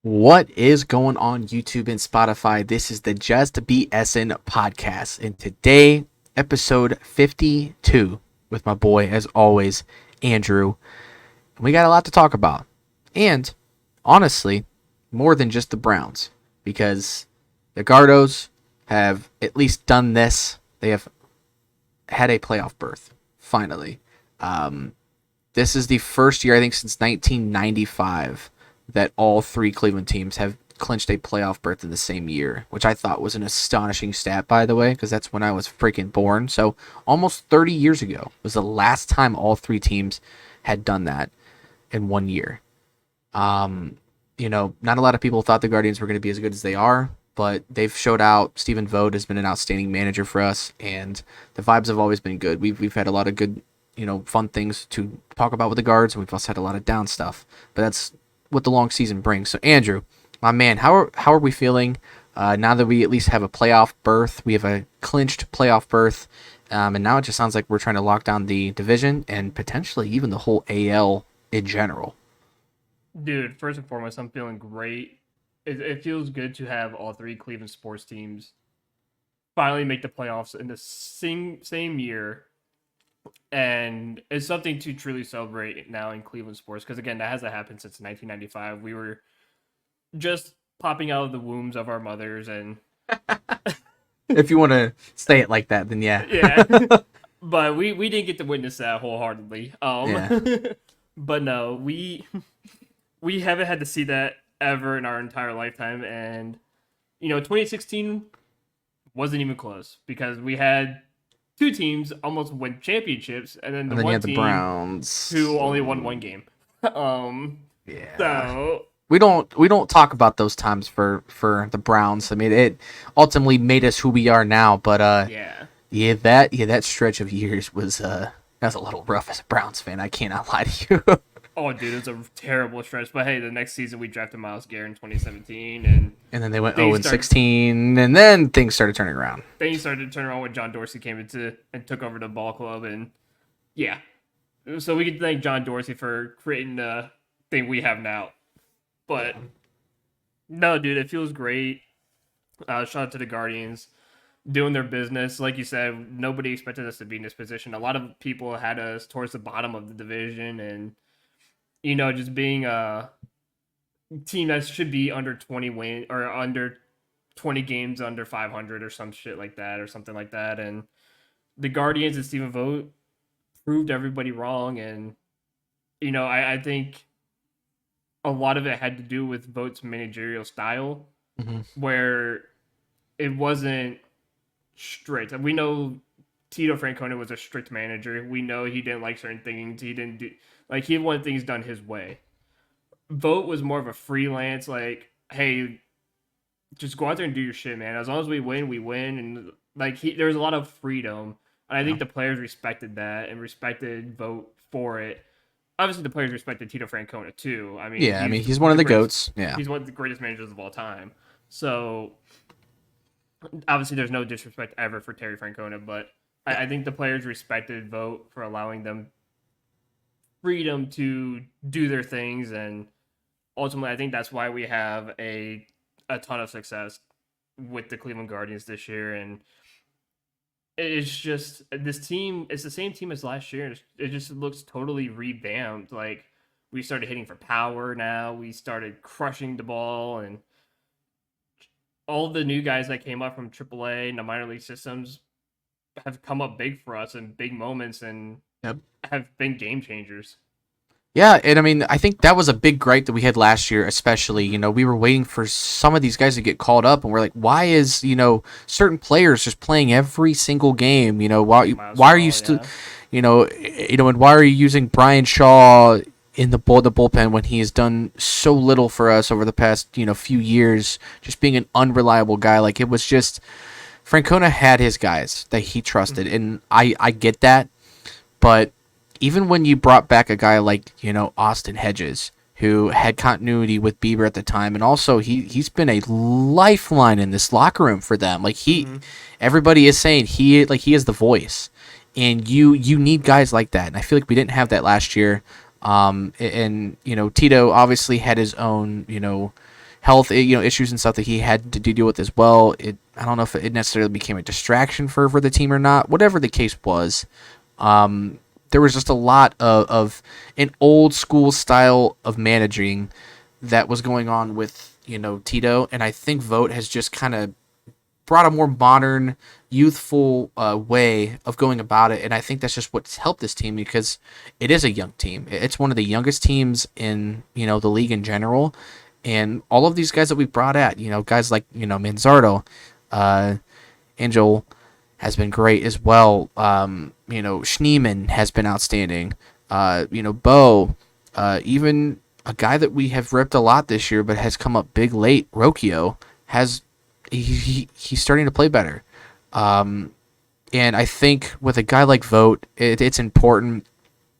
What is going on YouTube and Spotify? This is the Just BSN podcast, and today, episode 52, with my boy, as always, Andrew. We got a lot to talk about, and honestly, more than just the Browns, because the Gardos have at least done this. They have had a playoff berth, finally. Um, this is the first year, I think, since 1995 that all three Cleveland teams have clinched a playoff berth in the same year, which I thought was an astonishing stat, by the way, because that's when I was freaking born. So almost 30 years ago was the last time all three teams had done that in one year. Um, not a lot of people thought the Guardians were going to be as good as they are, but they've showed out. Stephen Vogt has been an outstanding manager for us, and the vibes have always been good. We've had a lot of good, fun things to talk about with the Guards, and we've also had a lot of down stuff. But that's what the long season brings. So Andrew, my man, how are we feeling now that we at least have a playoff berth? We have a clinched playoff berth, and now it just sounds like we're trying to lock down the division and potentially even the whole AL in general. Dude, first and foremost, I'm feeling great. It feels good to have all three Cleveland sports teams finally make the playoffs in the same year, and it's something to truly celebrate now in Cleveland sports because again, that hasn't happened since 1995. We were just popping out of the wombs of our mothers, and If you want to say it like that, then yeah. yeah, but we didn't get to witness that wholeheartedly. Yeah. But no, we haven't had to see that ever in our entire lifetime, and 2016 wasn't even close because we had two teams almost win championships, and then the And then you one have the team Browns. who only won one game. Um, Yeah. so We don't talk about those times for the Browns. I mean, it ultimately made us who we are now, but yeah, that stretch of years was a little rough as a Browns fan. I cannot lie to you. oh dude, it's a terrible stretch. But hey, the next season we drafted Miles Garrett in 2017, and And then they went 0 things and started 16, and then things started turning around. things started to turn around when John Dorsey came into and took over the ball club, and yeah, so we can thank John Dorsey for creating the thing we have now. But no, dude, it feels great. Shout out to the Guardians doing their business. Like you said, nobody expected us to be in this position. A lot of people had us towards the bottom of the division, and just being a team that should be under 20 win or under 20 games under 500 or some shit like that or something like that. And the Guardians and Stephen Vogt proved everybody wrong. And I think a lot of it had to do with Vogt's managerial style, Hmm. where it wasn't strict. We know Tito Francona was a strict manager. We know he didn't like certain things. He didn't do like he wanted things done his way. Vogt was more of a freelance, like, hey, just go out there and do your shit, man. As long as we win, we win. And like there was a lot of freedom. And I Yeah. think the players respected that and respected Vogt for it. Obviously the players respected Tito Francona too. I mean, Yeah, I mean, he's one of the goats. Yeah. he's one of the greatest managers of all time. So obviously there's no disrespect ever for Terry Francona, but I think the players respected Vogt for allowing them freedom to do their things, and ultimately I think that's why we have a ton of success with the Cleveland Guardians this year. And it's just this team, it's the same team as last year. It just looks totally revamped. Like we started hitting for power now. We started crushing the ball, and all the new guys that came up from AAA and the minor league systems have come up big for us in big moments and Yep. have been game changers. Yeah, and I mean, I think that was a big gripe that we had last year, especially. We were waiting for some of these guys to get called up, and we're like, why is, certain players just playing every single game? Why are you still, Yeah. and why are you using Brian Shaw in the bullpen when he has done so little for us over the past, few years, just being an unreliable guy? Like, it was just, Francona had his guys that he trusted, and I get that, but even when you brought back a guy like, Austin Hedges, who had continuity with Bieber at the time, and also he's been a lifeline in this locker room for them. Like everybody is saying he is the voice, and you need guys like that. And I feel like we didn't have that last year. And Tito obviously had his own health issues and stuff that he had to deal with as well. I don't know if it necessarily became a distraction for the team or not. Whatever the case was, there was just a lot of an old school style of managing that was going on with Tito, and I think Vogt has just kind of brought a more modern, youthful way of going about it, and I think that's just what's helped this team because it is a young team. It's one of the youngest teams in the league in general, and all of these guys that we've brought at, guys like Manzardo, Angel has been great as well. Schneeman has been outstanding. Bo, even a guy that we have ripped a lot this year, but has come up big late. Rocchio has he's starting to play better. And I think with a guy like Vogt, it's important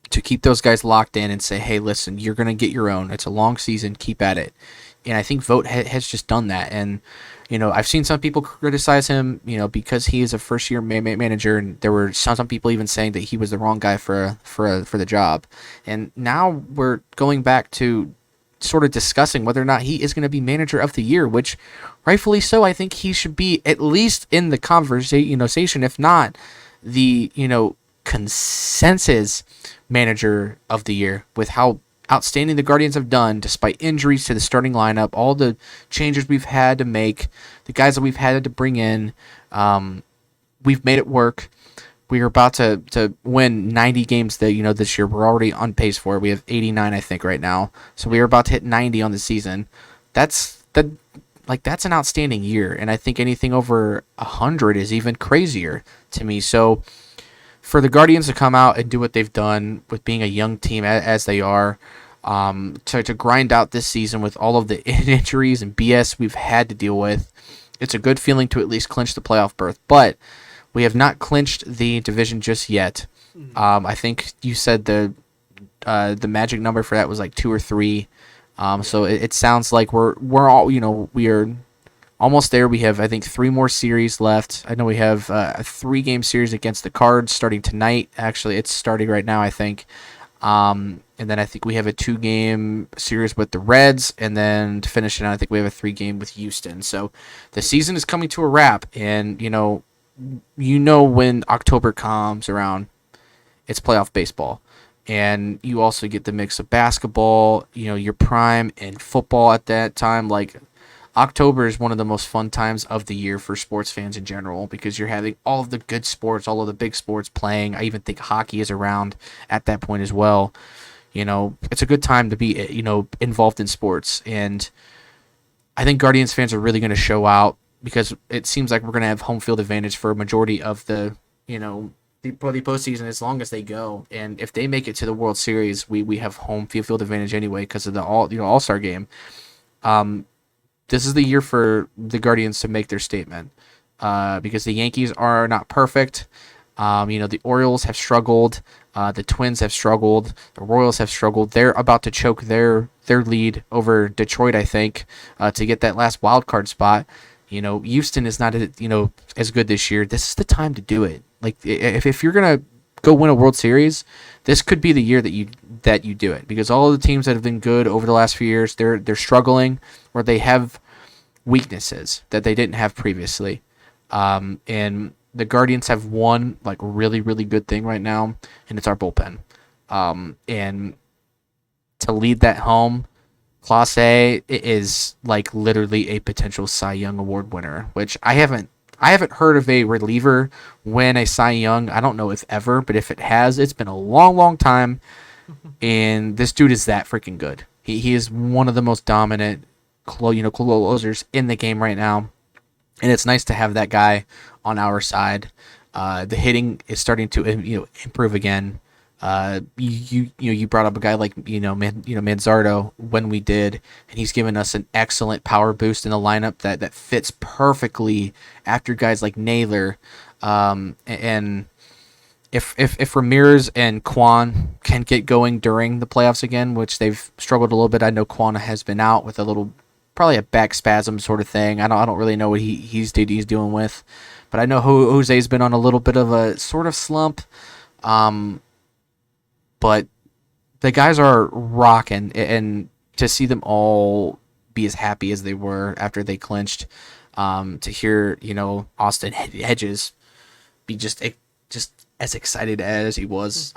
to keep those guys locked in and say, hey, listen, you're going to get your own. It's a long season. Keep at it. And I think Vogt has just done that. And, I've seen some people criticize him, because he is a first-year manager, and there were some people even saying that he was the wrong guy for the job. And now we're going back to sort of discussing whether or not he is going to be manager of the year, which rightfully so. I think he should be at least in the conversation, if not the, consensus manager of the year with how outstanding the Guardians have done despite injuries to the starting lineup, all the changes we've had to make, the guys that we've had to bring in. We've made it work. We are about to win 90 games this year. We're already on pace for it. We have 89, I think, right now. So we are about to hit 90 on the season. That's an outstanding year, and I think anything over 100 is even crazier to me. So for the Guardians to come out and do what they've done with being a young team as they are, to grind out this season with all of the injuries and BS we've had to deal with, it's a good feeling to at least clinch the playoff berth. But we have not clinched the division just yet. I think you said the magic number for that was like 2 or 3. So it sounds like we're all we are almost there. We have, I think, 3 more series left. I know we have a 3-game series against the Cards starting tonight. Actually, it's starting right now, I think. And then I think we have a 2-game series with the Reds, and then to finish it out, I think we have a 3-game with Houston. So the season is coming to a wrap, and when October comes around, it's playoff baseball. And you also get the mix of basketball, your prime, and football at that time. Like, October is one of the most fun times of the year for sports fans in general because you're having all of the good sports, all of the big sports playing. I even think hockey is around at that point as well. It's a good time to be, involved in sports. And I think Guardians fans are really going to show out because it seems like we're going to have home field advantage for a majority of the postseason as long as they go. And if they make it to the World Series, we have home field advantage anyway because of the All-Star game. This is the year for the Guardians to make their statement because the Yankees are not perfect. The Orioles have struggled. The Twins have struggled. The Royals have struggled. They're about to choke their lead over Detroit, I think, to get that last wild card spot. Houston is not as good this year. This is the time to do it. Like if you're gonna go win a World Series, this could be the year that you do it because all of the teams that have been good over the last few years, they're struggling or they have weaknesses that they didn't have previously. And the Guardians have one like really, really good thing right now, and it's our bullpen. And to lead that home, Clase is like literally a potential Cy Young Award winner, which I haven't heard of a reliever win a Cy Young. I don't know if ever, but if it has, it's been a long, long time. And this dude is that freaking good. He is one of the most dominant closers in the game right now. And it's nice to have that guy on our side. The hitting is starting to improve again. You brought up a guy like Manzardo when we did, and he's given us an excellent power boost in the lineup that fits perfectly after guys like Naylor. And if Ramirez and Kwan can get going during the playoffs again, which they've struggled a little bit, I know Kwan has been out with probably a back spasm sort of thing. I don't really know what he's dealing with, but I know Jose's been on a little bit of a sort of slump. But the guys are rocking, and to see them all be as happy as they were after they clinched. To hear Austin Hedges be just as excited as he was,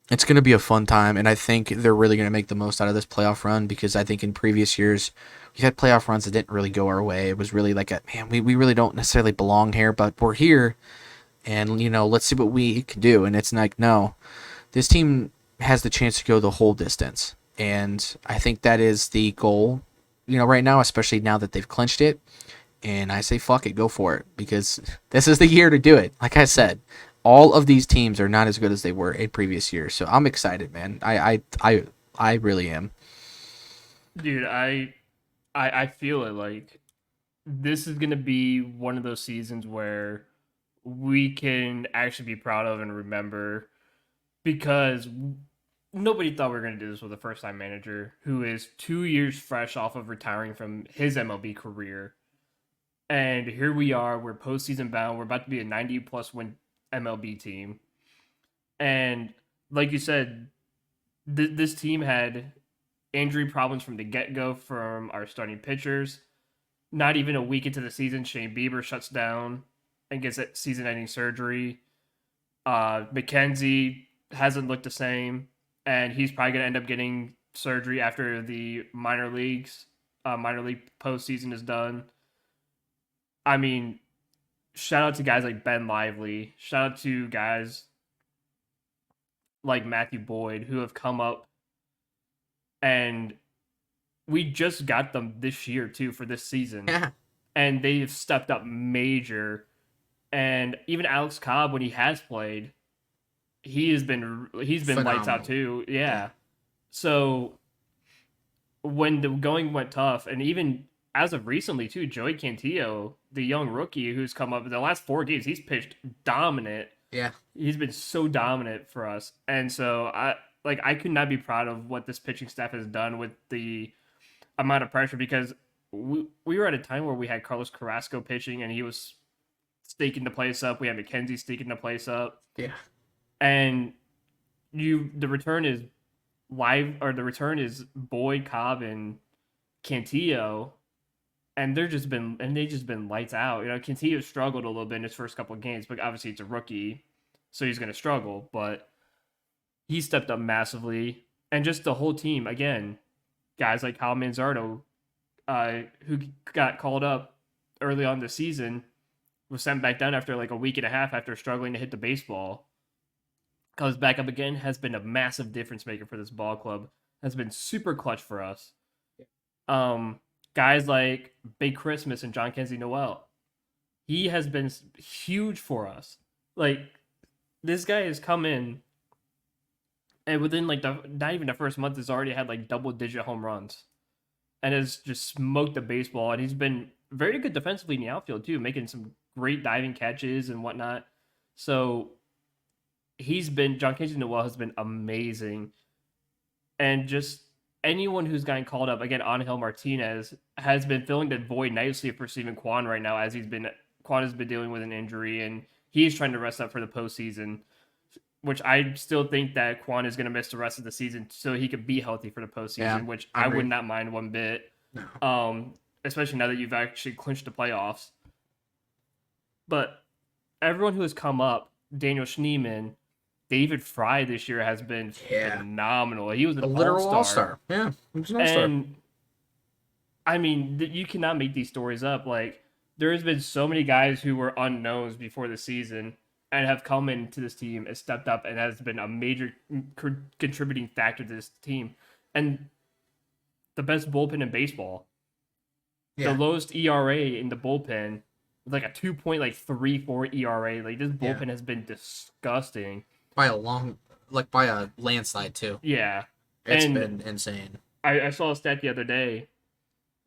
it's going to be a fun time, and I think they're really going to make the most out of this playoff run because I think in previous years we've had playoff runs that didn't really go our way. It was really like we really don't necessarily belong here, but we're here, and let's see what we can do. And it's like, no, this team has the chance to go the whole distance, and I think that is the goal, right now, especially now that they've clinched it. And I say, fuck it, go for it, because this is the year to do it. Like I said, all of these teams are not as good as they were in previous years, so I'm excited, man. I really am. Dude, I feel it. Like, this is gonna be one of those seasons where we can actually be proud of and remember, because nobody thought we were going to do this with a first time manager who is 2 years fresh off of retiring from his MLB career. And here we are, we're postseason bound. We're about to be a 90 plus win MLB team. And like you said, this team had injury problems from the get go from our starting pitchers. Not even a week into the season, Shane Bieber shuts down and gets that season ending surgery. McKenzie hasn't looked the same, and he's probably going to end up getting surgery after the minor league postseason is done. I mean, shout out to guys like Ben Lively. Shout out to guys like Matthew Boyd who have come up, and we just got them this year too for this season. Yeah. And they've stepped up major. And even Alex Cobb, when he has played, he's been phenomenal. Lights out too. Yeah. So when the going went tough, and even as of recently too, Joey Cantillo, the young rookie who's come up in the last 4 games, he's pitched dominant. Yeah. He's been so dominant for us. And so I could not be proud of what this pitching staff has done with the amount of pressure, because we were at a time where we had Carlos Carrasco pitching and he was staking the place up. We had McKenzie staking the place up. Yeah. And the return is Boyd, Cobb, and Cantillo, and they've just been lights out. Cantillo struggled a little bit in his first couple of games, but obviously it's a rookie, so he's going to struggle. But he stepped up massively, and just the whole team again. Guys like Kyle Manzardo, who got called up early on the season, was sent back down after like a week and a half after struggling to hit the baseball. Comes back up again, has been a massive difference maker for this ball club. Has been super clutch for us. Guys like Big Christmas and John Kenzie Noel, he has been huge for us. Like, this guy has come in, and within like not even the first month has already had like double-digit home runs, and has just smoked the baseball. And he's been very good defensively in the outfield too, making some great diving catches and whatnot. So John Casey Noel has been amazing, and just anyone who's gotten called up again, Angel Martinez has been filling the void nicely for Steven Kwan right now, as Kwan has been dealing with an injury, and he's trying to rest up for the postseason. Which I still think that Kwan is going to miss the rest of the season so he could be healthy for the postseason, which I would not mind one bit. No. Especially now that you've actually clinched the playoffs. But everyone who has come up, Daniel Schneemann, David Fry this year has been phenomenal. He was a literal all-star. Yeah, he was an all-star. And I mean, you cannot make these stories up. Like, there has been so many guys who were unknowns before the season and have come into this team and stepped up and has been a major contributing factor to this team. And the best bullpen in baseball. Yeah. The lowest ERA in the bullpen, with like a 2.34 ERA. Like, this bullpen has been disgusting. By a landslide too. Yeah. It's been insane. I saw a stat the other day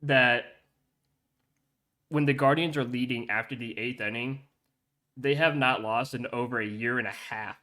that when the Guardians are leading after the 8th inning, they have not lost in over a year and a half.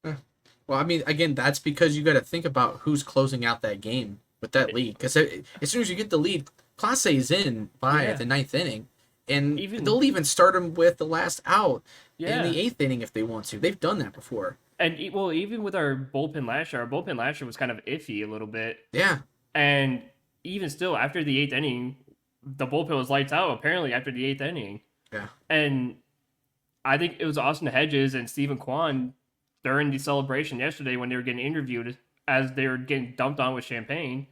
Well, I mean, again, that's because you got to think about who's closing out that game with that lead. Because as soon as you get the lead, Clase is in by the 9th inning. And they'll even start them with the last out in the 8th inning if they want to. They've done that before. And, well, even with our bullpen last year was kind of iffy a little bit. Yeah. And even still, after the eighth inning, the bullpen was lights out. Apparently, after the eighth inning, Yeah. and I think it was Austin Hedges and Stephen Kwan during the celebration yesterday when they were getting interviewed as they were getting dumped on with champagne.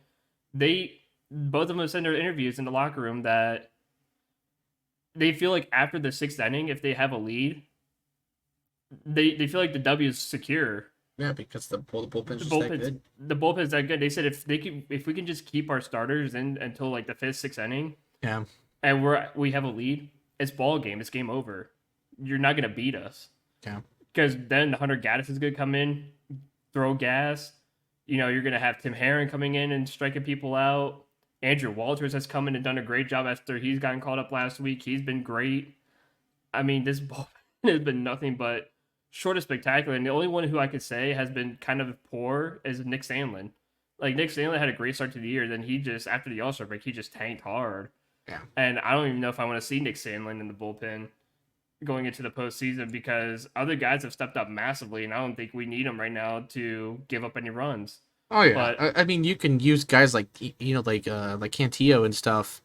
They both of them said in their interviews in the locker room that they feel like after the sixth inning, if they have a lead, they feel like the W is secure. Yeah, because the bullpen's The just that bullpen's good. the bullpen's that good. They said if we can just keep our starters in until like the fifth, sixth inning, Yeah. and we have a lead, it's ball game. It's game over. You're not gonna beat us Yeah. because then Hunter Gaddis is gonna come in, throw gas. You're gonna have Tim Herron coming in and striking people out. Andrew Walters has come in and done a great job after he's gotten called up last week. He's been great. I mean, this ball has been nothing but short of spectacular. And the only one who I could say has been kind of poor is Nick Sandlin. Like Nick Sandlin had a great start to the year, then he just after the All-Star break, he just tanked hard. Yeah. And I don't even know if I want to see Nick Sandlin in the bullpen going into the postseason because other guys have stepped up massively, and I don't think we need them right now to give up any runs. Oh yeah. But I mean, you can use guys like like Cantillo and stuff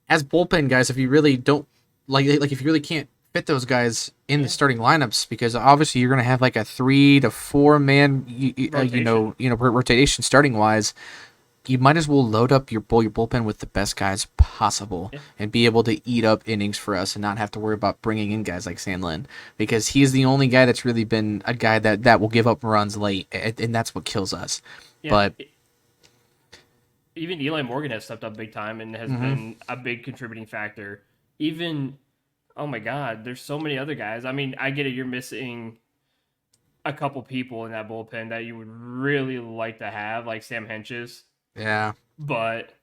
as bullpen guys if you really don't like if you really can't fit those guys in the starting lineups because obviously you're gonna have like a 3 to 4 man rotation. rotation starting wise. You might as well load up your bullpen with the best guys possible Yeah. and be able to eat up innings for us and not have to worry about bringing in guys like Sandlin because he's the only guy that's really been a guy that will give up runs late and that's what kills us. Yeah. But Even Eli Morgan has stepped up big time and has mhm, been a big contributing factor. Even oh my god, there's so many other guys. I mean, I get it. You're missing a couple people in that bullpen that you would really like to have, like Sam Henches. yeah, But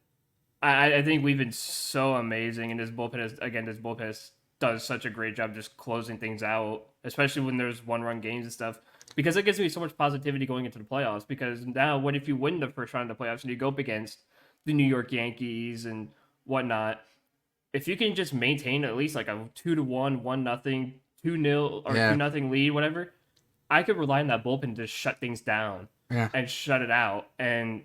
I think we've been so amazing, and this bullpen does such a great job just closing things out, especially when there's one-run games and stuff. Because it gives me so much positivity going into the playoffs. Because now, what if you win the first round of the playoffs and you go up against the New York Yankees and whatnot? If you can just maintain at least like a 2-1, 1-0, 2-0 or yeah, 2-0 lead, whatever, I could rely on that bullpen to shut things down yeah, and shut it out. And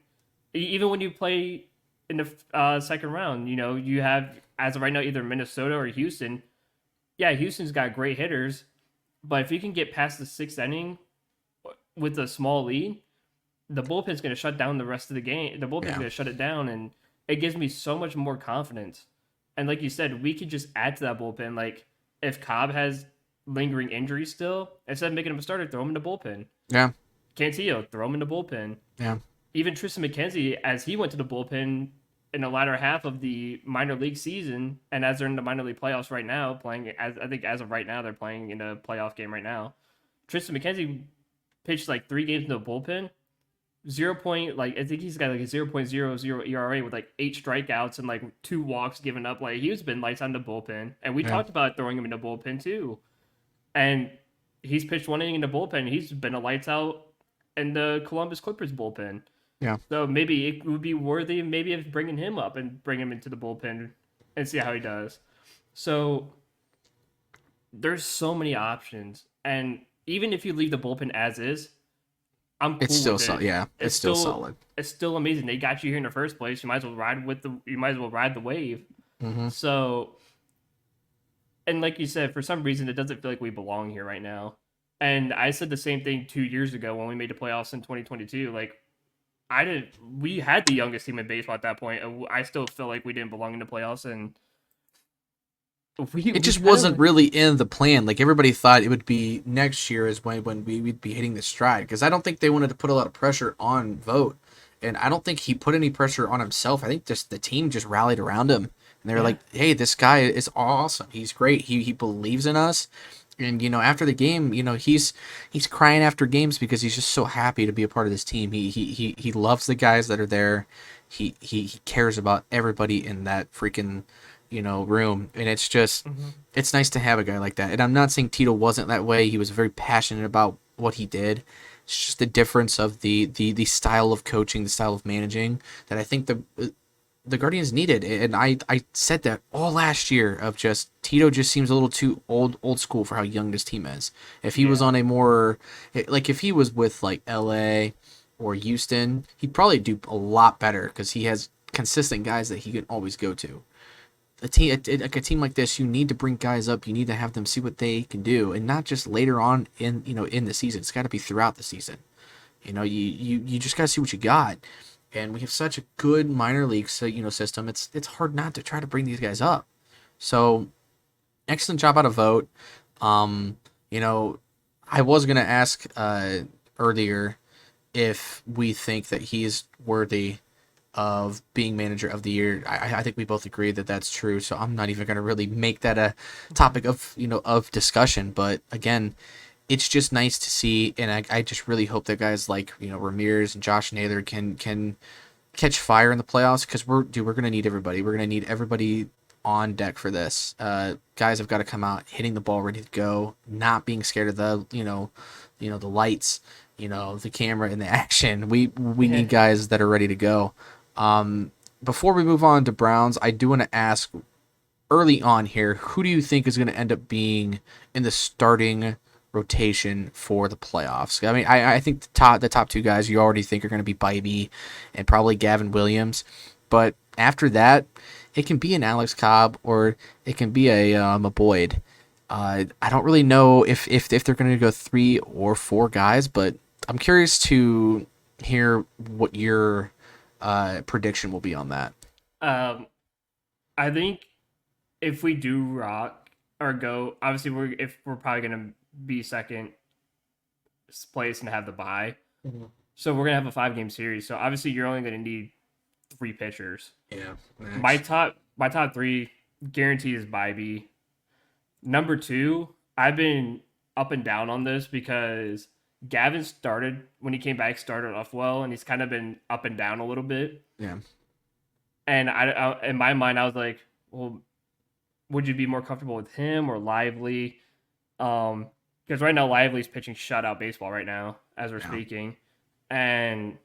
even when you play in the second round, you have as of right now either Minnesota or Houston. Yeah, Houston's got great hitters, but if you can get past the sixth inning with a small lead, the bullpen's going to shut down the rest of the game. The bullpen's yeah, going to shut it down, and it gives me so much more confidence. And like you said, we could just add to that bullpen. Like if Cobb has lingering injuries still, instead of making him a starter, throw him in the bullpen. yeah, Cantillo, throw him in the bullpen. yeah, Even Tristan McKenzie, as he went to the bullpen in the latter half of the minor league season, and as they're in the minor league playoffs right now, playing as I think as of right now they're playing in a playoff game right now. Tristan McKenzie pitched like 3 games in the bullpen, 0. Like I think he's got like a 0.00 ERA with like 8 strikeouts and like 2 walks given up. Like he's been lights on the bullpen, and we yeah, talked about throwing him in the bullpen too. And he's pitched 1 inning in the bullpen. He's been a lights out in the Columbus Clippers bullpen. yeah. So maybe it would be worthy, maybe of bringing him up and bring him into the bullpen and see how he does. So there's so many options, and even if you leave the bullpen as is, I'm It's cool still with it. yeah, it's still solid. It's still amazing. They got you here in the first place. You might as well ride the wave. Hmm. So, and like you said, for some reason, it doesn't feel like we belong here right now. And I said the same thing 2 years ago when we made the playoffs in 2022. Like I didn't. We had the youngest team in baseball at that point. I still feel like we didn't belong in the playoffs, and we It we just kind wasn't of really in the plan. Like everybody thought it would be next year is when we'd be hitting the stride because I don't think they wanted to put a lot of pressure on Vogt, and I don't think he put any pressure on himself. I think just the team just rallied around him and they were yeah. like, "Hey, this guy is awesome. He's great. He believes in us." And after the game, he's crying after games because he's just so happy to be a part of this team. He loves the guys that are there. He cares about everybody in that freaking room, and it's just Hmm. it's nice to have a guy like that. And I'm not saying Tito wasn't that way. He was very passionate about what he did. It's just the difference of the style of coaching, the style of managing that I think the Guardians needed. And I said that all last year of just Tito just seems a little too old school for how young this team is. If he was Yeah. on a more like if he was with like LA or Houston, he'd probably do a lot better because he has consistent guys that he can always go to. Like a team like this, you need to bring guys up. You need to have them see what they can do, and not just later on in the season. It's got to be throughout the season. You just got to see what you got. And we have such a good minor league system. It's hard not to try to bring these guys up. So excellent job out of Vogt. You know, I was gonna ask earlier if we think that he's worthy of being manager of the year. I think we both agree that that's true. So I'm not even gonna really make that a topic of discussion. But again, it's just nice to see, and I just really hope that guys like Ramirez and Josh Naylor can catch fire in the playoffs, because we're gonna need everybody. We're gonna need everybody on deck for this. Guys have got to come out hitting the ball, ready to go, not being scared of the the lights, the camera and the action. We need guys that are ready to go. Before we move on to Browns, I do want to ask early on here, who do you think is going to end up being in the starting rotation for the playoffs? I mean, I think the top two guys you already think are going to be Bybee and probably Gavin Williams, but after that, it can be an Alex Cobb or it can be a Boyd. I don't really know if they're going to go 3 or 4 guys, but I'm curious to hear what your prediction will be on that. I think if we do rock or go, obviously we're probably gonna be second place and have the bye, so we're gonna have a 5-game series. So obviously you're only gonna need 3 pitchers. Yeah, my top 3 guaranteed is Bybee. Number 2, I've been up and down on this because Gavin when he came back started off well, and he's kind of been up and down a little bit. Yeah. And I in my mind, I was like, well, would you be more comfortable with him or Lively? Because right now Lively's pitching shutout baseball right now as we're speaking, and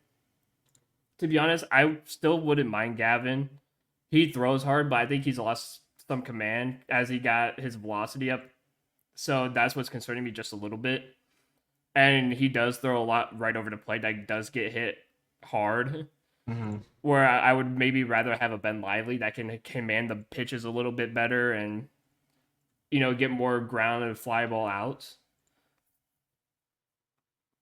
to be honest, I still wouldn't mind Gavin. He throws hard, but I think he's lost some command as he got his velocity up. So that's what's concerning me just a little bit. And he does throw a lot right over the plate that does get hit hard. Mm-hmm. Where I would maybe rather have a Ben Lively that can command the pitches a little bit better and, get more ground and fly ball outs.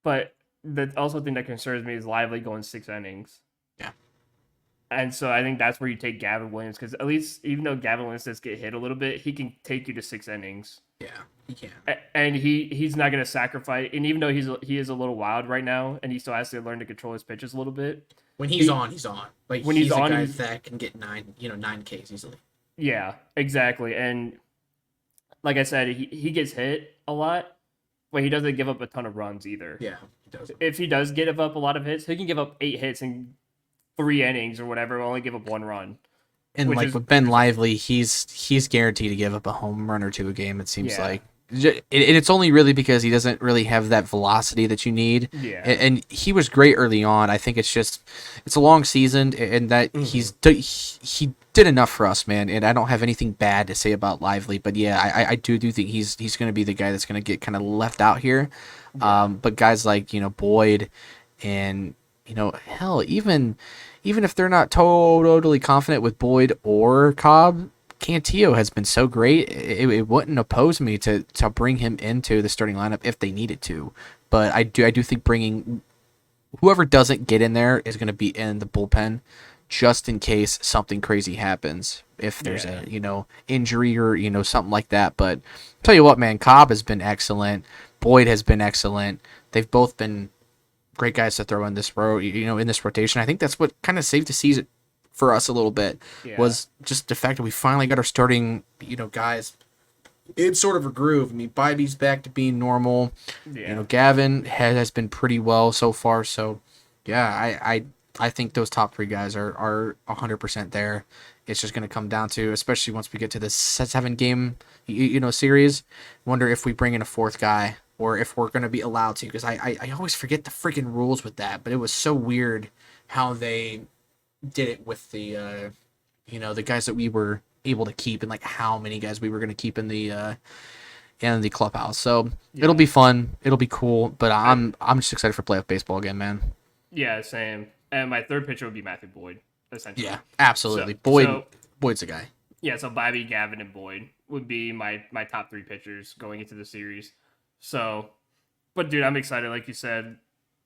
But the also thing that concerns me is Lively going 6 innings. Yeah. And so I think that's where you take Gavin Williams, because at least even though Gavin Williams does get hit a little bit, he can take you to 6 innings. Yeah, he can. And he's not going to sacrifice. And even though he is a little wild right now, and he still has to learn to control his pitches a little bit. When he's on, he's on. Like when he's a guy that can get 9 Ks easily. Yeah, exactly. And like I said, he gets hit a lot, but he doesn't give up a ton of runs either. Yeah, he does. If he does give up a lot of hits, he can give up 8 hits in 3 innings or whatever, only give up 1 run. And like with Ben Lively, he's guaranteed to give up a home run or 2 a game, it seems like. And it's only really because he doesn't really have that velocity that you need. Yeah. And he was great early on. I think it's a long season, and that he did enough for us, man. And I don't have anything bad to say about Lively, but yeah, I do think he's going to be the guy that's going to get kind of left out here. Yeah. But guys like Boyd and hell, even if they're not totally confident with Boyd or Cobb, Cantillo has been so great. It wouldn't oppose me to bring him into the starting lineup if they needed to. But I do think bringing whoever doesn't get in there is going to be in the bullpen just in case something crazy happens. If there's a injury or something like that. But I'll tell you what, man, Cobb has been excellent. Boyd has been excellent. They've both been great guys to throw in this in this rotation. I think that's what kind of saved the season for us a little bit, was just the fact that we finally got our starting, guys in sort of a groove. I mean, Bybee's back to being normal. Yeah. Gavin has been pretty well so far. So, yeah, I think those top 3 guys are 100% there. It's just going to come down to, especially once we get to this 7-game, series, wonder if we bring in a 4th guy or if we're going to be allowed to, because I always forget the freaking rules with that, but it was so weird how they did it with the the guys that we were able to keep, and like how many guys we were going to keep in the clubhouse. So it'll be fun, it'll be cool, but I'm just excited for playoff baseball again, man. Yeah, same. And my 3rd pitcher would be Matthew Boyd Yeah, essentially. So absolutely. so Boyd's a guy. yeah, so Bobby, Gavin, and Boyd would be my top three pitchers going into the series. So, but dude, I'm excited. Like you said,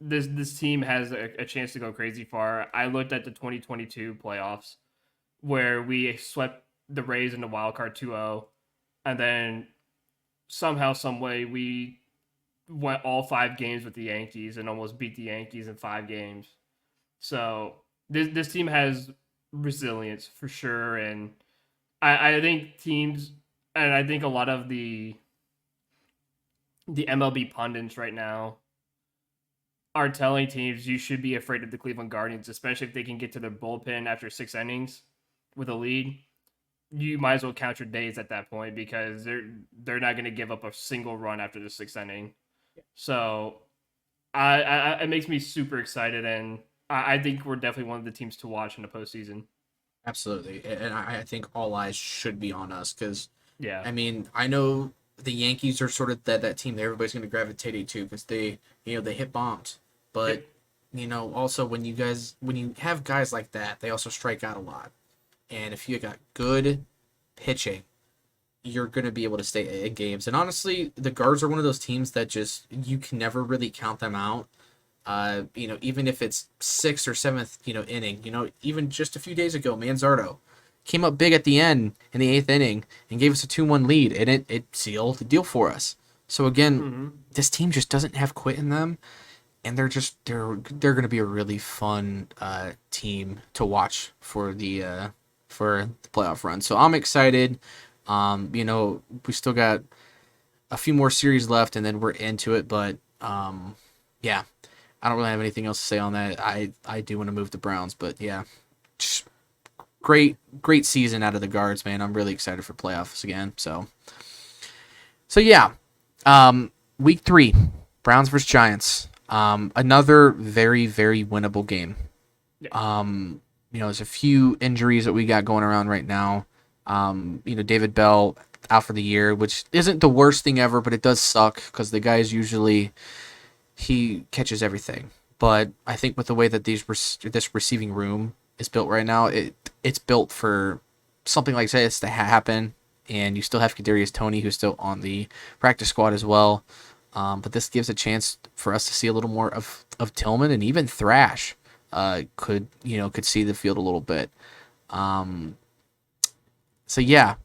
this team has a chance to go crazy far. I looked at the 2022 playoffs where we swept the Rays in the wild card 2-0, and then somehow, some way, we went all 5 games with the Yankees and almost beat the Yankees in 5 games. So this team has resilience for sure, and I think teams, and I think a lot of the MLB pundits right now are telling teams you should be afraid of the Cleveland Guardians, especially if they can get to their bullpen after 6 innings with a lead. You might as well count your days at that point because they're not going to give up a single run after the 6th inning. So it makes me super excited, and I think we're definitely one of the teams to watch in the postseason. Absolutely, and I think all eyes should be on us because, Yeah. I mean, I know the Yankees are sort of that team that everybody's going to gravitate to because they hit bombs, Yep. but also when you have guys like that, they also strike out a lot, and if you got good pitching, you're going to be able to stay in games. And honestly, the Guards are one of those teams that just you can never really count them out. Even if it's sixth or seventh, inning, even just a few days ago, Manzardo came up big at the end in the eighth inning and gave us a 2-1 lead, and it sealed the deal for us. So again, Mm-hmm. this team just doesn't have quit in them, and they're going to be a really fun team to watch for the playoff run. So I'm excited. We still got a few more series left, and then we're into it. But yeah, I don't really have anything else to say on that. I do want to move the Browns, but yeah, just great season out of the Guards, man. I'm really excited for playoffs again. So yeah, week 3, Browns versus Giants. Another very very winnable game. Yeah. There's a few injuries that we got going around right now. David Bell out for the year, which isn't the worst thing ever, but it does suck because the guy's usually he catches everything. But I think with the way that this receiving room is built right now, it's built for something like this to happen. And you still have Kadarius Toney, who's still on the practice squad as well. But this gives a chance for us to see a little more of Tillman, and even Thrash could see the field a little bit. So yeah,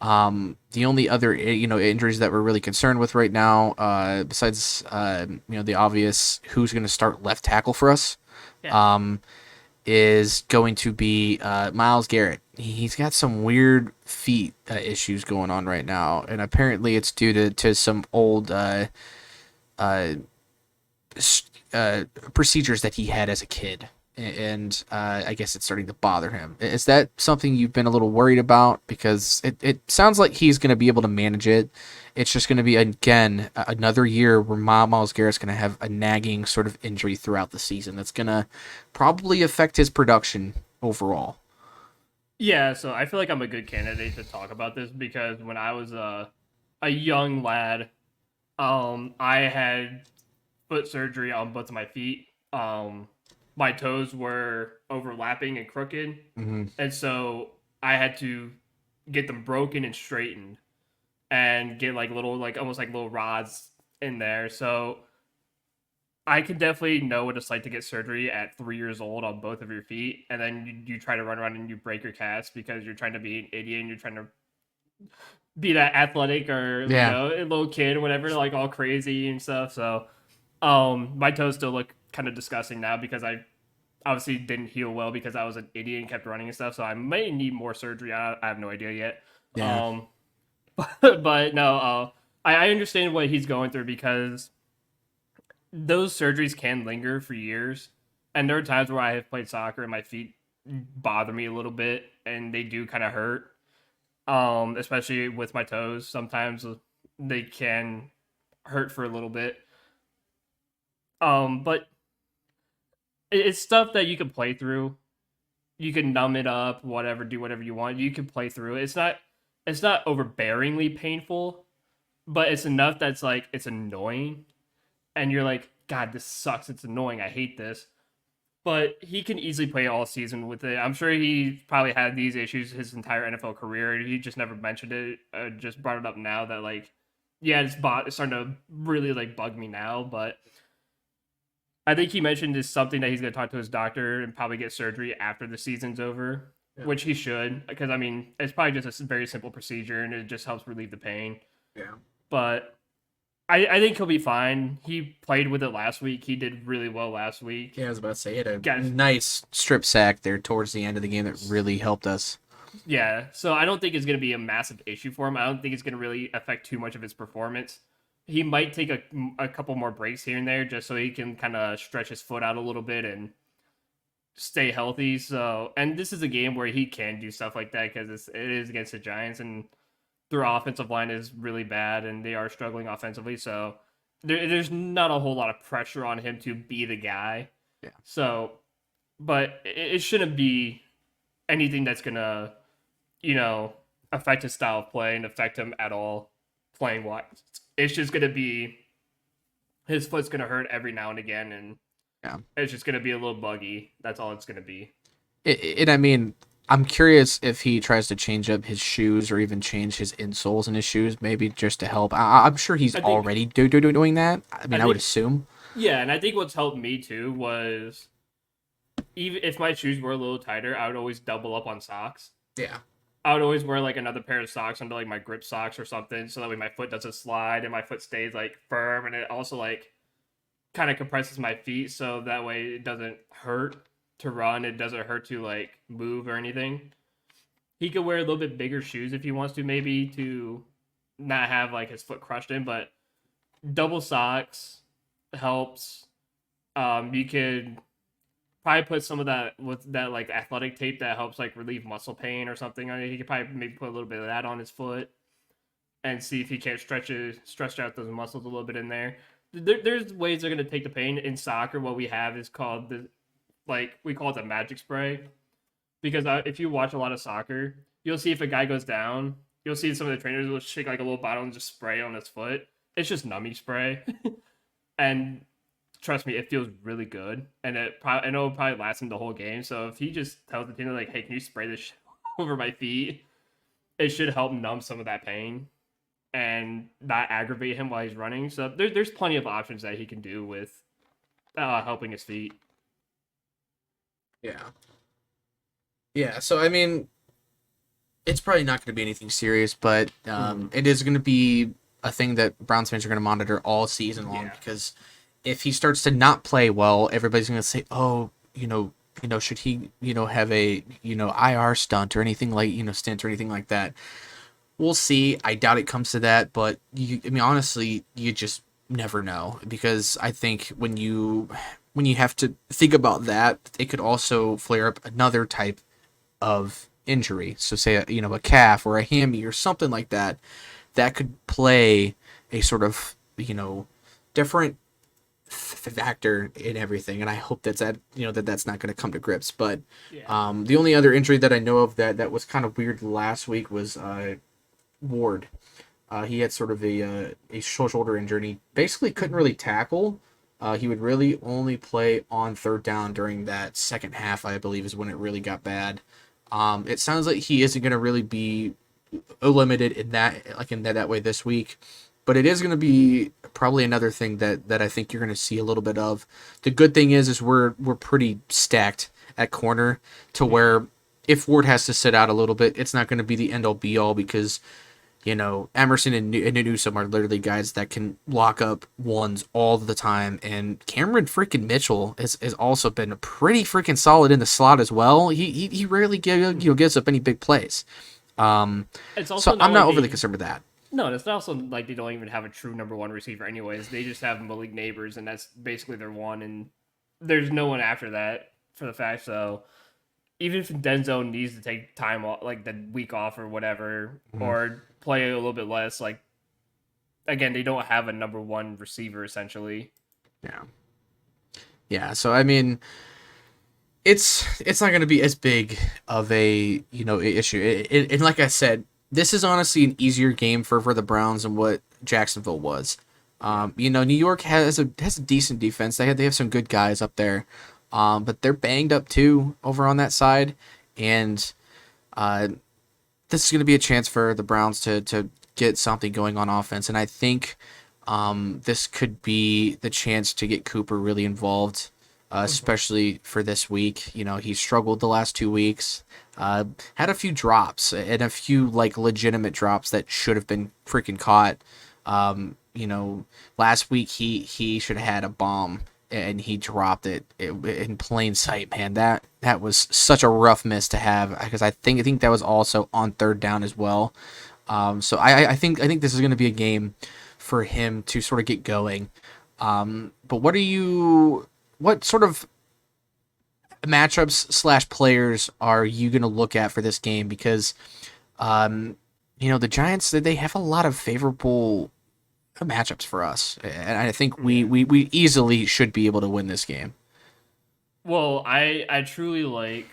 the only other injuries that we're really concerned with right now, besides the obvious who's going to start left tackle for us, Yeah. is going to be Myles Garrett. He's got some weird feet issues going on right now, and apparently it's due to some old uh, procedures that he had as a kid, and I guess it's starting to bother him. Is that something you've been a little worried about? Because it sounds like he's going to be able to manage it. It's just going to be, again, another year where Myles Garrett's going to have a nagging sort of injury throughout the season that's going to probably affect his production overall. Yeah, so I feel like I'm a good candidate to talk about this because when I was a young lad, I had foot surgery on both of my feet. My toes were overlapping and crooked, Mm-hmm. and so I had to get them broken and straightened, and get like little, like almost like little rods in there. So I could definitely know what it's like to get surgery at 3 years old on both of your feet, and then you try to run around and you break your cast because you're trying to be an idiot and you're trying to be that athletic or Yeah. a little kid or whatever, like all crazy and stuff. So my toes still look kind of disgusting now because I obviously didn't heal well because I was an idiot and kept running and stuff. So I may need more surgery. I have no idea yet. Yeah. Um, but no, I understand what he's going through because those surgeries can linger for years. And there are times where I have played soccer and my feet bother me a little bit and they do kind of hurt. Especially with my toes. Sometimes they can hurt for a little bit. But it's stuff that you can play through. You can numb it up, whatever, do whatever you want. You can play through it. It's not overbearingly painful, but it's enough that's like it's annoying and you're like, God, this sucks. It's annoying. I hate this. but he can easily play all season with it. I'm sure he probably had these issues his entire NFL career. He just never mentioned it. Just brought it up now that like, yeah, it's starting to really like bug me now. But I think he mentioned is something that he's going to talk to his doctor and probably get surgery after the season's over, Yeah. which he should because I mean it's probably just a very simple procedure and it just helps relieve the pain. Yeah. But I think he'll be fine. He played with it last week. He did really well last week. Yeah, I was about to say, he had a Guys, nice strip sack there towards the end of the game that really helped us. yeah, so I don't think it's going to be a massive issue for him. I don't think it's going to really affect too much of his performance. He might take a couple more breaks here and there just so he can kind of stretch his foot out a little bit and stay healthy. So, and this is a game where he can do stuff like that because it is against the Giants and their offensive line is really bad and they are struggling offensively. So there's not a whole lot of pressure on him to be the guy. Yeah. So, but it shouldn't be anything that's gonna, affect his style of play and affect him at all playing wise. It's just gonna be his foot's gonna hurt every now and again, and Yeah. it's just gonna be a little buggy. That's all it's gonna be. And I mean, I'm curious if he tries to change up his shoes or even change his insoles in his shoes, maybe just to help. I'm sure he's I think- already doing that. I mean, I would think- assume. Yeah, and I think what's helped me too was even if my shoes were a little tighter, I would always double up on socks. Yeah. I would always wear like another pair of socks under like my grip socks or something, so that way my foot doesn't slide and my foot stays like firm, and it also like kind of compresses my feet, so that way it doesn't hurt to run. It doesn't hurt to like move or anything. He could wear a little bit bigger shoes if he wants to, maybe to not have like his foot crushed in, but double socks helps. You could probably put some of that with that like athletic tape that helps like relieve muscle pain or something on it. He could probably maybe put a little bit of that on his foot and see if he can't stretch out those muscles a little bit in there. There's ways they're gonna take the pain in soccer. What we have is called we call it the magic spray, because if you watch a lot of soccer, you'll see if a guy goes down, you'll see some of the trainers will shake like a little bottle and just spray on his foot. It's just numbing spray, and trust me, it feels really good, and it'll probably last him the whole game. So if he just tells the team like, "Hey, can you spray this over my feet?" It should help numb some of that pain and not aggravate him while he's running. So there's plenty of options that he can do with helping his feet. Yeah. Yeah, so I mean, it's probably not going to be anything serious, but it is going to be a thing that Browns fans are going to monitor all season long, because if he starts to not play well, everybody's going to say, "Oh, should he, have a, IR stunt or anything like, stint or anything like that." We'll see. I doubt it comes to that, but honestly, you just never know, because I think when you have to think about that, it could also flare up another type of injury. So say a calf or a hammy or something like that could play a sort of different factor in everything. And I hope that's not going to come to grips. But the only other injury that I know of that was kind of weird last week was Ward. He had sort of a shoulder injury, and he basically couldn't really tackle. He would really only play on third down during that second half, I believe, is when it really got bad. It sounds like he isn't going to really be limited in that way this week, but it is going to be probably another thing that I think you're going to see a little bit of. The good thing is we're pretty stacked at corner to where if Ward has to sit out a little bit, it's not going to be the end all be all, because Emerson and Newsom are literally guys that can lock up ones all the time. And Cameron freaking Mitchell has also been pretty freaking solid in the slot as well. He rarely gives up any big plays. It's also so I'm not overly concerned with that. No, it's also like they don't even have a true number one receiver anyways. They just have Malik Neighbors, and that's basically their one, and there's no one after that for the fact. So even if Denzel needs to take time off, like the week off or whatever, or play a little bit less, like, again, they don't have a number one receiver essentially. Yeah. So I mean, it's not going to be as big of a issue. And like I said, this is honestly an easier game for the Browns than what Jacksonville was. New York has a decent defense. They have some good guys up there. but they're banged up too over on that side, and uh, this is going to be a chance for the Browns to get something going on offense, and I think this could be the chance to get Cooper really involved, especially for this week. You know, he struggled the last 2 weeks, had a few drops and a few like legitimate drops that should have been freaking caught. You know, last week he should have had a bomb and he dropped it in plain sight. Man, that was such a rough miss to have because I think that was also on third down as well. So I think this is going to be a game for him to sort of get going. But what sort of matchups slash players are you going to look at for this game? Because the Giants they have a lot of favorable matchups for us, and I think we easily should be able to win this game. Well, I truly like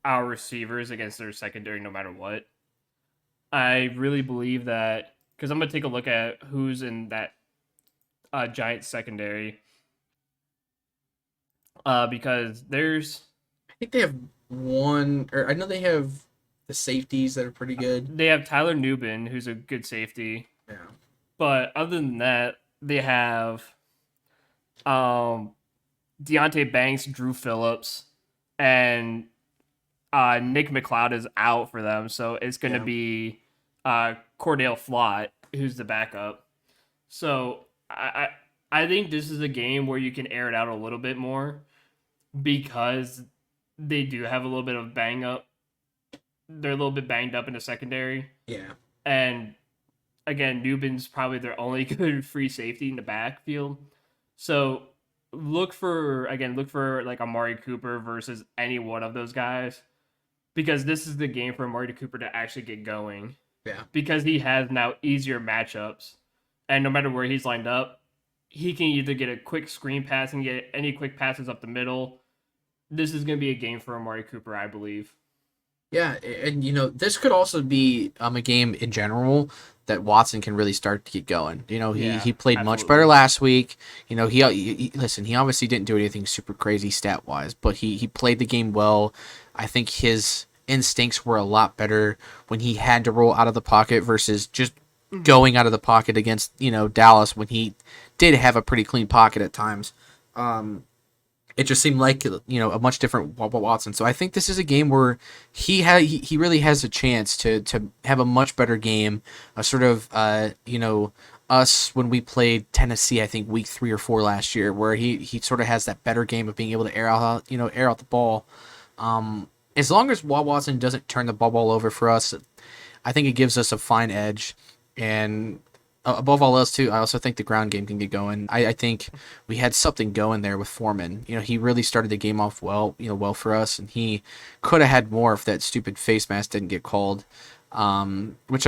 our receivers against their secondary no matter what. I really believe that because I'm gonna take a look at who's in that Giants secondary. Because there's I think they have one, or I know they have the safeties that are pretty good. they have Tyler Nubin, who's a good safety, Yeah. but other than that, they have um Deontay Banks, Drew Phillips, and Nick McLeod is out for them, so it's going to Yeah. be Cordell Flott, who's the backup. So I think this is a game where you can air it out a little bit more because they do have a little bit of bang up. They're a little bit banged up in the secondary, Yeah. and again, Nubin's probably their only good free safety in the backfield. So look for like Amari Cooper versus any one of those guys because this is the game for Amari Cooper to actually get going Yeah. because he has now easier matchups. And no matter where he's lined up, he can either get a quick screen pass and get any quick passes up the middle. This is going to be a game for Amari Cooper, I believe. Yeah, and this could also be a game in general that Watson can really start to get going. He Yeah, he played much better absolutely. last week. Listen, he obviously didn't do anything super crazy stat wise, but he played the game well. I think his instincts were a lot better when he had to roll out of the pocket versus just going out of the pocket against Dallas when he did have a pretty clean pocket at times. It just seemed like a much different Watson. So I think this is a game where he really has a chance to have a much better game. A sort of us when we played Tennessee, I think week 3 or 4 last year, where he sort of has that better game of being able to air out the ball. As long as Watson doesn't turn the ball over for us, I think it gives us a fine edge. And above all else, too, I also think the ground game can get going. I think we had something going there with Foreman. He really started the game off well for us, and he could have had more if that stupid face mask didn't get called. Which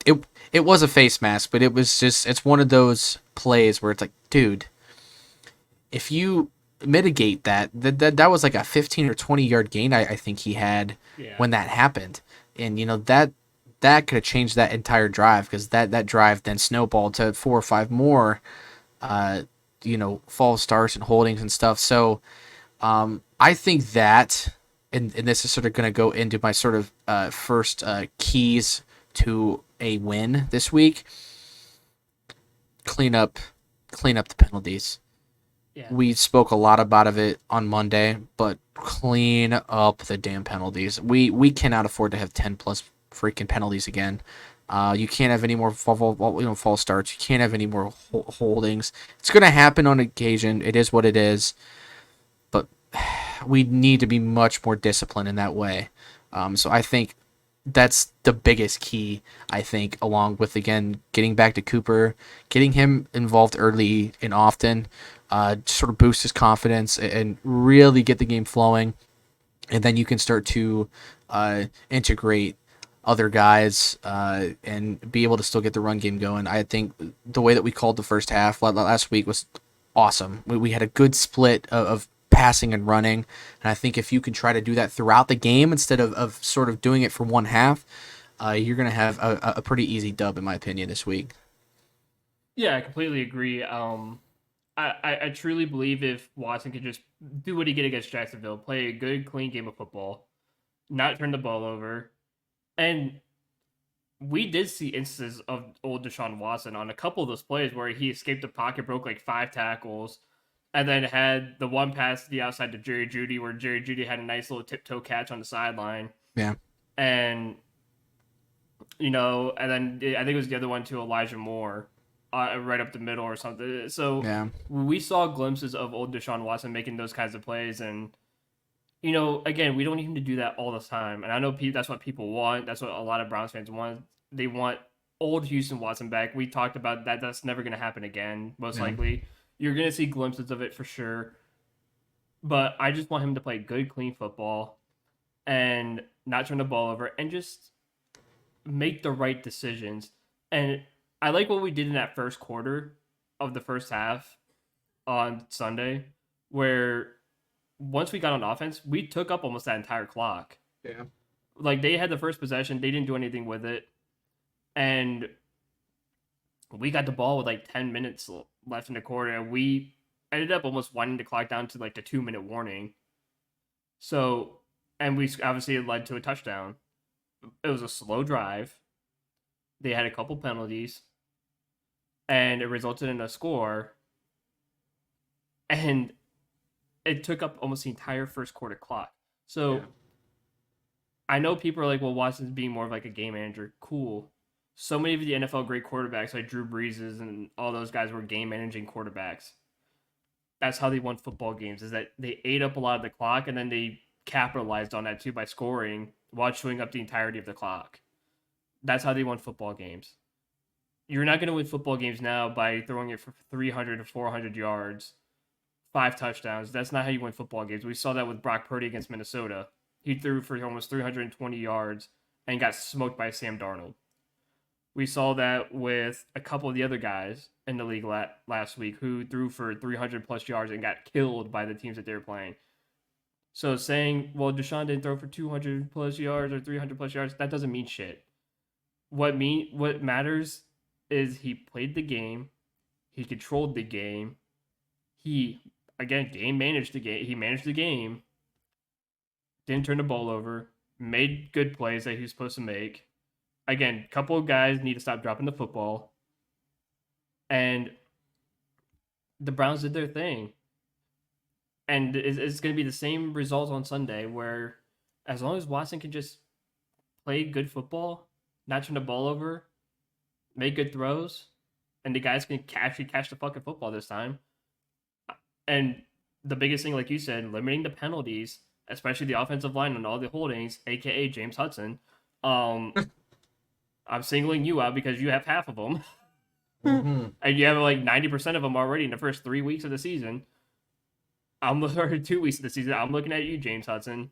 it was a face mask, but it's one of those plays where it's like, dude, if you mitigate that was like a 15 or 20 yard gain I think he had Yeah. when that happened, and that could have changed that entire drive because that drive then snowballed to 4 or 5 more uh false starts and holdings and stuff. So I think that, and this is sort of going to go into my sort of first keys to a win this week. Clean up the penalties. Yeah. We spoke a lot about it on Monday, but clean up the damn penalties. We cannot afford to have 10 plus freaking penalties again. You can't have any more false starts. You can't have any more holdings. It's going to happen on occasion. It is what it is. But we need to be much more disciplined in that way. So I think that's the biggest key, I think, along with, again, getting back to Cooper, getting him involved early and often, sort of boost his confidence and really get the game flowing. And then you can start to integrate other guys and be able to still get the run game going. I think the way that we called the first half last week was awesome. We had a good split of passing and running, and I think if you can try to do that throughout the game instead of sort of doing it for one half, you're going to have a pretty easy dub, in my opinion, this week. Yeah, I completely agree. I truly believe if Watson could just do what he did against Jacksonville, play a good, clean game of football, not turn the ball over. And we did see instances of old Deshaun Watson on a couple of those plays where he escaped the pocket, broke like 5 tackles, and then had the one pass to the outside to Jerry Jeudy where Jerry Jeudy had a nice little tiptoe catch on the sideline. Yeah. And, and then I think it was the other one to Elijah Moore, right up the middle or something. So Yeah. we saw glimpses of old Deshaun Watson making those kinds of plays. And, again, we don't need him to do that all the time. And I know that's what people want. That's what a lot of Browns fans want. They want old Houston Watson back. We talked about that. That's never going to happen again, most likely. You're going to see glimpses of it for sure. But I just want him to play good, clean football and not turn the ball over and just make the right decisions. And I like what we did in that first quarter of the first half on Sunday, where once we got on offense, we took up almost that entire clock. Yeah. Like, they had the first possession, they didn't do anything with it. And we got the ball with like 10 minutes left in the quarter, and we ended up almost winding the clock down to like the 2-minute warning. So, and we obviously it led to a touchdown. It was a slow drive. They had a couple penalties, and it resulted in a score. And it took up almost the entire first quarter clock. So, I know people are like, well, Watson's being more of like a game manager. Cool. So many of the NFL great quarterbacks, like Drew Brees and all those guys, were game managing quarterbacks. That's how they won football games, is that they ate up a lot of the clock and then they capitalized on that too by scoring while chewing up the entirety of the clock. That's how they won football games. You're not going to win football games now by throwing it for 300 to 400 yards, 5 touchdowns. That's not how you win football games. We saw that with Brock Purdy against Minnesota. He threw for almost 320 yards and got smoked by Sam Darnold. We saw that with a couple of the other guys in the league last week who threw for 300 plus yards and got killed by the teams that they were playing. So saying, well, Deshaun didn't throw for 200 plus yards or 300 plus yards, that doesn't mean shit. What matters is he played the game, he controlled the game, he again managed the game. He managed the game, didn't turn the ball over, made good plays that he was supposed to make. Again, a couple of guys need to stop dropping the football. And the Browns did their thing. And it's going to be the same result on Sunday, where as long as Watson can just play good football, not turn the ball over, make good throws, and the guys can actually catch the fucking football this time. And the biggest thing, like you said, limiting the penalties, especially the offensive line and all the holdings, a.k.a. James Hudson. I'm singling you out because you have half of them. Mm-hmm. And you have like 90% of them already in the first 3 weeks of the season. Or 2 weeks of the season. I'm looking at you, James Hudson.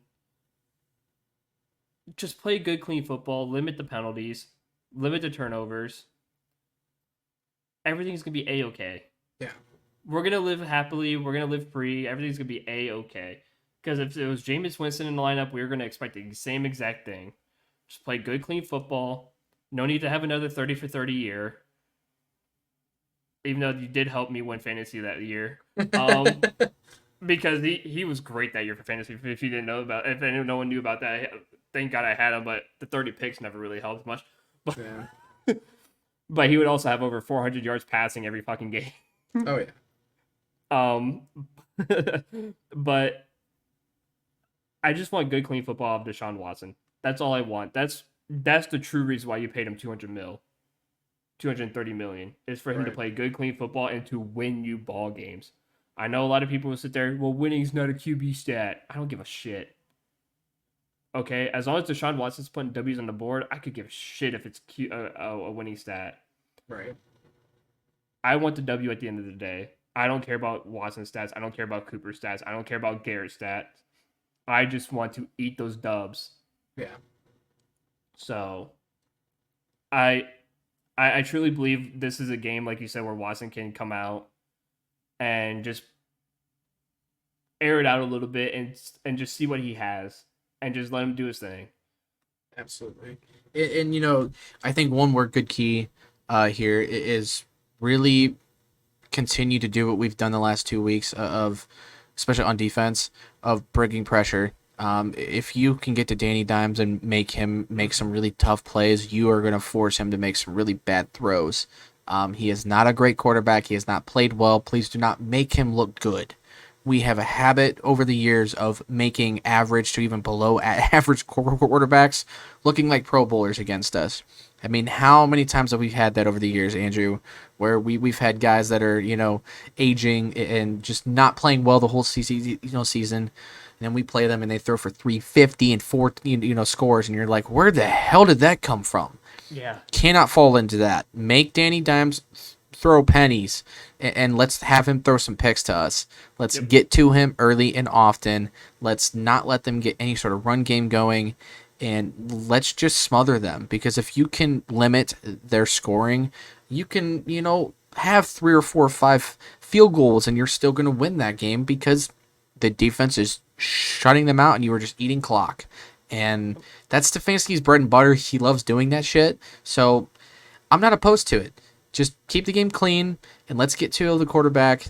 Just play good, clean football. Limit the penalties. Limit the turnovers. Everything's going to be A-okay. Yeah. We're going to live happily. We're going to live free. Everything's going to be A-okay. Because if it was Jameis Winston in the lineup, we were going to expect the same exact thing. Just play good, clean football. No need to have another 30 for 30 year. Even though you did help me win fantasy that year. Because he was great that year for fantasy. If you didn't know about if no one knew about that, thank God I had him, but the 30 picks never really helped much. But, Yeah. But he would also have over 400 yards passing every fucking game. Oh, yeah. But I just want good, clean football of Deshaun Watson. That's all I want. That's the true reason why you paid him $230 million, is for him to play good, clean football and to win you ball games. I know a lot of people will sit there, well, winning's not a QB stat. I don't give a shit. Okay, as long as Deshaun Watson's putting W's on the board, I could give a shit if it's a winning stat. Right. I want the W at the end of the day. I don't care about Watson's stats. I don't care about Cooper's stats. I don't care about Garrett's stats. I just want to eat those dubs. Yeah. So, I truly believe this is a game, like you said, where Watson can come out and just air it out a little bit and just see what he has and just let him do his thing. Absolutely. And I think one more good key here is really continue to do what we've done the last 2 weeks of especially on defense, of bringing pressure. If you can get to Danny Dimes and make him make some really tough plays, you are going to force him to make some really bad throws. He is not a great quarterback. He has not played well. Please do not make him look good. We have a habit over the years of making average to even below average quarterbacks looking like Pro Bowlers against us. I mean, how many times have we had that over the years, Andrew, where we've had guys that are, aging and just not playing well the whole season, and then we play them and they throw for 350 and four, scores, and you're like, where the hell did that come from? Yeah. Cannot fall into that. Make Danny Dimes throw pennies, and let's have him throw some picks to us. Let's get to him early and often. Let's not let them get any sort of run game going, and let's just smother them. Because if you can limit their scoring, you can, have 3 or 4 or 5 field goals, and you're still going to win that game because the defense is shutting them out, and you are just eating clock. And that's Stefanski's bread and butter. He loves doing that shit. So I'm not opposed to it. Just keep the game clean, and let's get to the quarterback,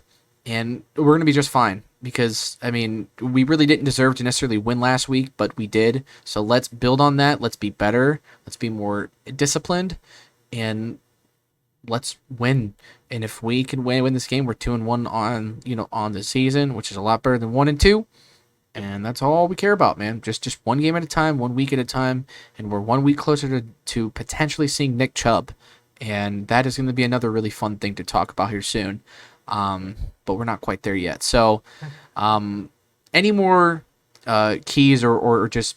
and we're going to be just fine. Because, I mean, we really didn't deserve to necessarily win last week, but we did. So let's build on that. Let's be better. Let's be more disciplined, and let's win. And if we can win this game, we're 2-1 on the season, which is a lot better than 1-2. And that's all we care about, man. Just one game at a time, 1 week at a time, and we're 1 week closer to potentially seeing Nick Chubb. And that is going to be another really fun thing to talk about here soon. But we're not quite there yet. So any more keys or just,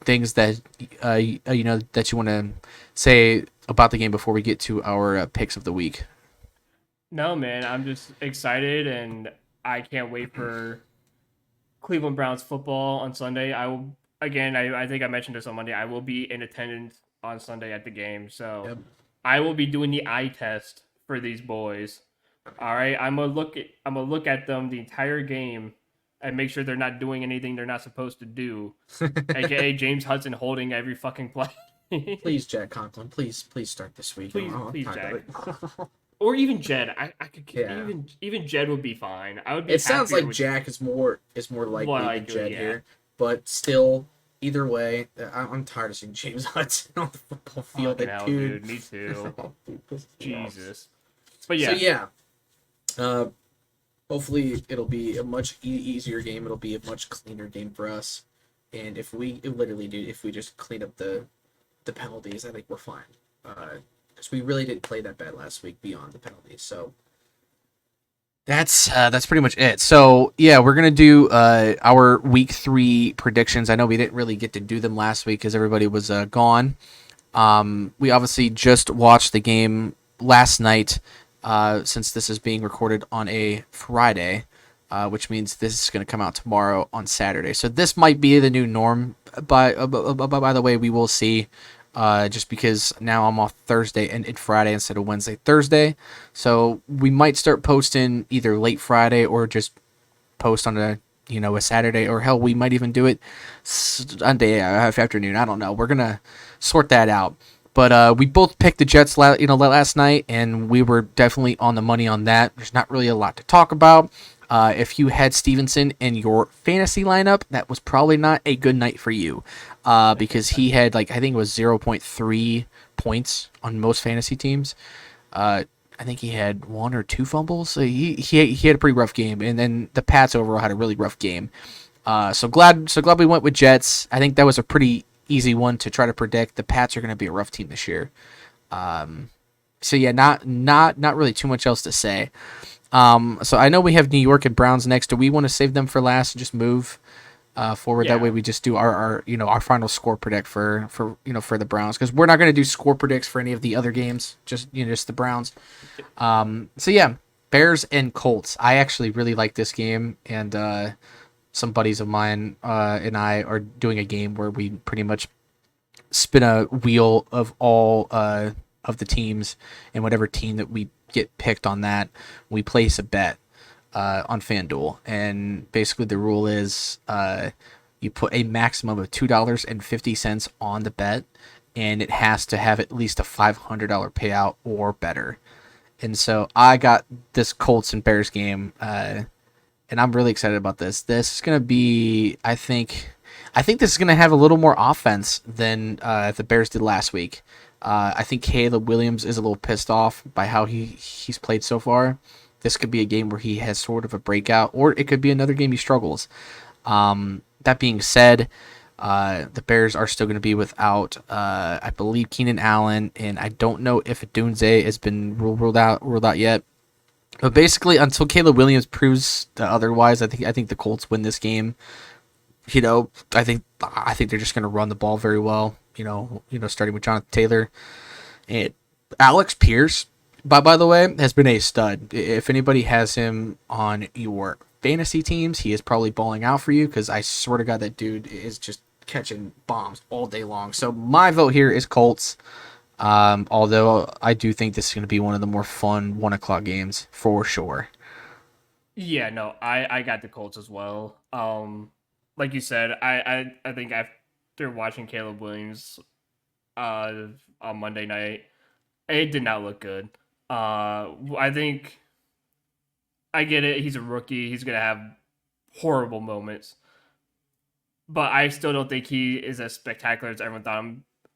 things that, that you want to say about the game before we get to our picks of the week? No, man, I'm just excited, and I can't wait for Cleveland Browns football on Sunday. I will, again, I think I mentioned this on Monday, I will be in attendance on Sunday at the game. So Yep. I will be doing the eye test for these boys. All right, I'm gonna look at them the entire game and make sure they're not doing anything they're not supposed to do. AKA James Hudson holding every fucking play. Please, Jack Conklin, please start this week. Please, Jack. Or even Jed. I could even Jed would be fine. I would be. It sounds like with Jack is more likely than Jed yeah. here, but still, either way, I'm tired of seeing James Hudson on the football field. Fucking hell, dude. Me too. Jesus. But yeah. So yeah, hopefully it'll be a much easier game. It'll be a much cleaner game for us. And if we just clean up the penalties, I think we're fine. Because we really didn't play that bad last week beyond the penalties. So that's pretty much it. So yeah, we're gonna do our week 3 predictions. I know we didn't really get to do them last week because everybody was gone. We obviously just watched the game last night. Since this is being recorded on a Friday, which means this is going to come out tomorrow on Saturday. So this might be the new norm. By the way, we will see. Just because now I'm off Thursday and Friday instead of Wednesday, Thursday. So we might start posting either late Friday or just post on a Saturday, or hell, we might even do it Sunday afternoon. I don't know. We're gonna sort that out. But we both picked the Jets, last night, and we were definitely on the money on that. There's not really a lot to talk about. If you had Stevenson in your fantasy lineup, that was probably not a good night for you, because he had I think it was 0.3 points on most fantasy teams. I think he had 1 or 2 fumbles. So he had a pretty rough game, and then the Pats overall had a really rough game. So glad we went with Jets. I think that was a pretty easy one to try to predict. The Pats are going to be a rough team this year. So yeah, not really too much else to say. So I know we have New York and Browns next. Do we want to save them for last and just move forward? Yeah. That way we just do our final score predict for the Browns, because we're not going to do score predicts for any of the other games. Just the Browns. So yeah, Bears and Colts. I actually really like this game, and some buddies of mine and I are doing a game where we pretty much spin a wheel of all of the teams, and whatever team that we get picked on that, we place a bet on FanDuel. And basically the rule is you put a maximum of $2.50 on the bet, and it has to have at least a $500 payout or better. And so I got this Colts and Bears game, and I'm really excited about this. This is gonna be, I think this is gonna have a little more offense than the Bears did last week. I think Caleb Williams is a little pissed off by how he's played so far. This could be a game where he has sort of a breakout, or it could be another game he struggles. That being said, the Bears are still going to be without, I believe, Keenan Allen, and I don't know if Dunze has been ruled out yet. But basically, until Caleb Williams proves otherwise, I think the Colts win this game. I think they're just going to run the ball very well. Starting with Jonathan Taylor and Alex Pierce. By the way, has been a stud. If anybody has him on your fantasy teams, he is probably balling out for you because I swear to God that dude is just catching bombs all day long. So my vote here is Colts. Although I do think this is going to be one of the more fun 1 o'clock games for sure. Yeah, no, I got the Colts as well. Like you said, I think after watching Caleb Williams on Monday night, it did not look good. I think I get it. He's a rookie. He's gonna have horrible moments, but I still don't think he is as spectacular as everyone thought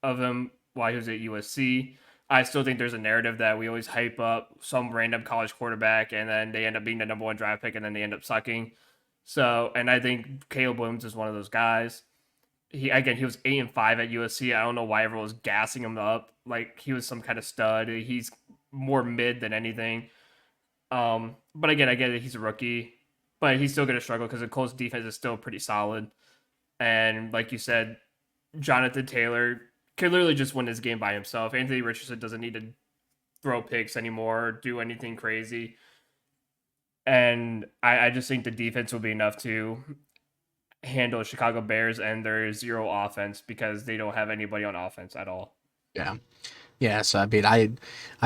of him while he was at USC. I still think there's a narrative that we always hype up some random college quarterback and then they end up being the number one draft pick and then they end up sucking. So, and I think Caleb Williams is one of those guys. He was 8-5 at USC. I don't know why everyone was gassing him up like he was some kind of stud. He's more mid than anything. But again, I get it. He's a rookie, but he's still going to struggle because the Colts defense is still pretty solid. And like you said, Jonathan Taylor could literally just win this game by himself. Anthony Richardson doesn't need to throw picks anymore or do anything crazy. And I just think the defense will be enough to handle Chicago Bears and their zero offense because they don't have anybody on offense at all. Yeah. Yeah, so I mean, I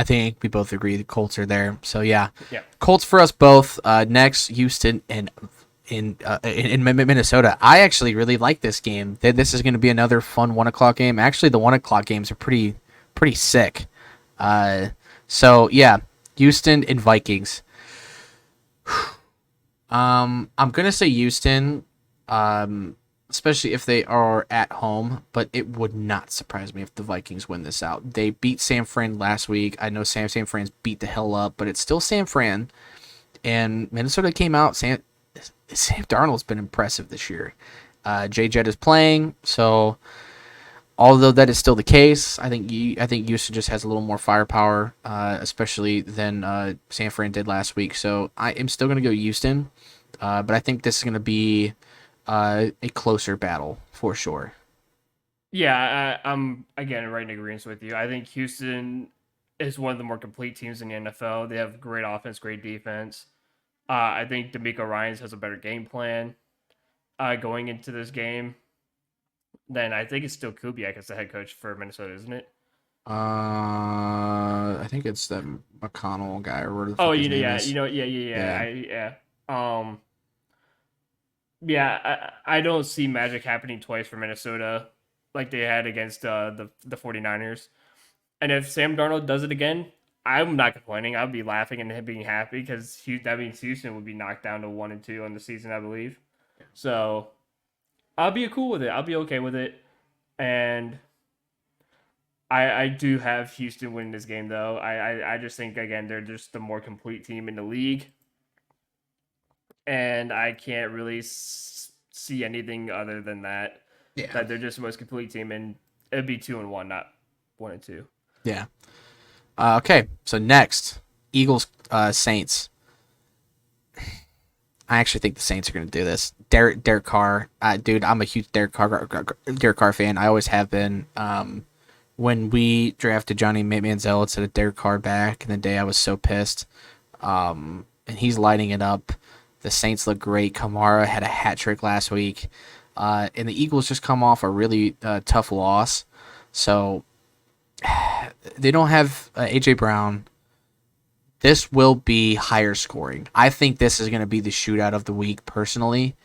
think we both agree the Colts are there. So yeah, Yeah. Colts for us both. Next, Houston and in Minnesota. I actually really like this game. This is going to be another fun 1 o'clock game. Actually, the 1 o'clock games are pretty sick. So yeah, Houston and Vikings. I'm gonna say Houston. Especially if they are at home, but it would not surprise me if the Vikings win this out. They beat San Fran last week. I know San Fran's beat the hell up, but it's still San Fran. And Minnesota came out. Sam Darnold's been impressive this year. J Jet is playing, so although that is still the case, I think Houston just has a little more firepower, especially than San Fran did last week. So I am still going to go Houston, but I think this is going to be a closer battle for sure. Yeah, I'm again right in agreement with you. I think Houston is one of the more complete teams in the NFL. They have great offense, great defense. I think D'Amico Ryans has a better game plan going into this game. Then I think it's still Kubiak as the head coach for Minnesota, isn't it? I think it's that McConnell guy or whatever the Oh, fuck his name yeah, is. yeah. I don't see magic happening twice for Minnesota like they had against the 49ers. And if Sam Darnold does it again, I'm not complaining. I'll be laughing and being happy because that means Houston would be knocked down to 1-2 on the season, I believe. So I'll be cool with it. I'll be okay with it. And I do have Houston winning this game, though. I just think, again, they're just the more complete team in the league. And I can't really see anything other than that. Yeah. That they're just the most complete team, and it'd be 2-1, not 1-2. Yeah. Okay, so next, Eagles, Saints. I actually think the Saints are going to do this. Derek Carr, dude, I'm a huge Derek Carr fan. I always have been. When we drafted Johnny Manziel instead of Derek Carr back in the day, I was so pissed. And he's lighting it up. The Saints look great. Kamara had a hat trick last week. And the Eagles just come off a really tough loss. So they don't have A.J. Brown. This will be higher scoring. I think this is going to be the shootout of the week, personally,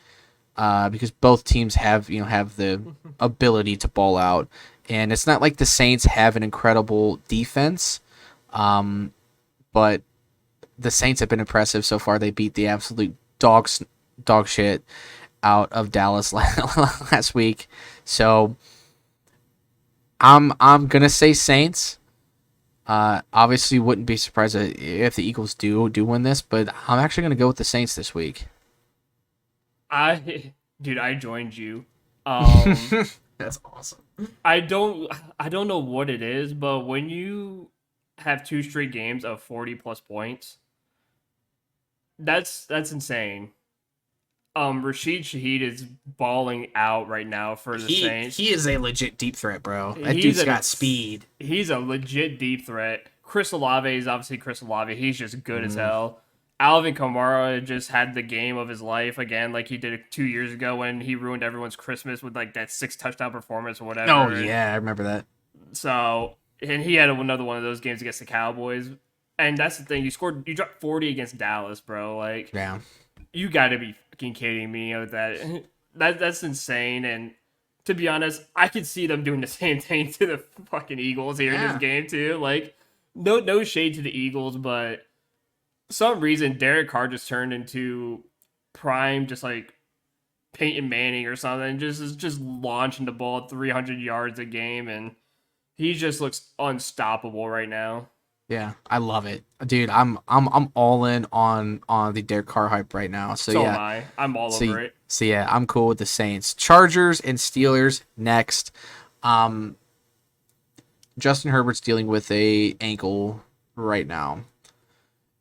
because both teams have the ability to ball out, and it's not like the Saints have an incredible defense, but the Saints have been impressive so far. They beat the absolute dog dog shit out of Dallas last week. So I'm gonna say Saints. Obviously wouldn't be surprised if the Eagles do win this, but I'm actually gonna go with the Saints this week. I dude, I joined you. Um, That's awesome. I don't I don't know what it is, but when you have two straight games of 40 plus points, that's insane. Rashid Shaheed is balling out right now for the He Saints. is a legit deep threat, bro. That He's dude's a got speed. he's a legit deep threat. Chris Olave is obviously Chris Olave. He's just good as Mm. hell. Alvin Kamara just had the game of his life again, like he did 2 years ago when he ruined everyone's Christmas with like that 6 touchdown performance or Oh whatever. yeah, I remember that. So, and he had another one of those games against the Cowboys. And that's the thing, you dropped 40 against Dallas, bro. Like, Yeah. you got to be fucking kidding me with that. That's insane. And to be honest, I could see them doing the same thing to the fucking Eagles here in this Yeah. game too. Like, no shade to the Eagles, but some reason Derek Carr just turned into prime, just like Peyton Manning or something. Just launching the ball 300 yards a game, and he just looks unstoppable right now. Yeah, I love it, dude. I'm all in on the Derek Carr hype right now. So So am yeah, I. I'm all so over it. so yeah, I'm cool with the Saints, Chargers, and Steelers next. Um, Justin Herbert's dealing with a ankle right now,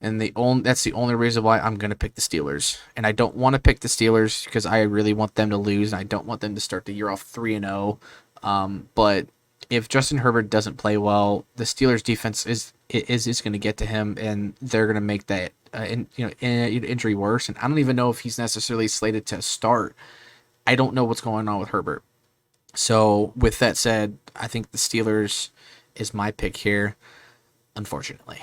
and that's the only reason why I'm gonna pick the Steelers. And I don't want to pick the Steelers because I really want them to lose, and I don't want them to start the year off 3-0. But if Justin Herbert doesn't play well, the Steelers defense is going to get to him, and they're going to make that injury worse. And I don't even know if he's necessarily slated to start. I don't know what's going on with Herbert. So with that said, I think the Steelers is my pick here, unfortunately.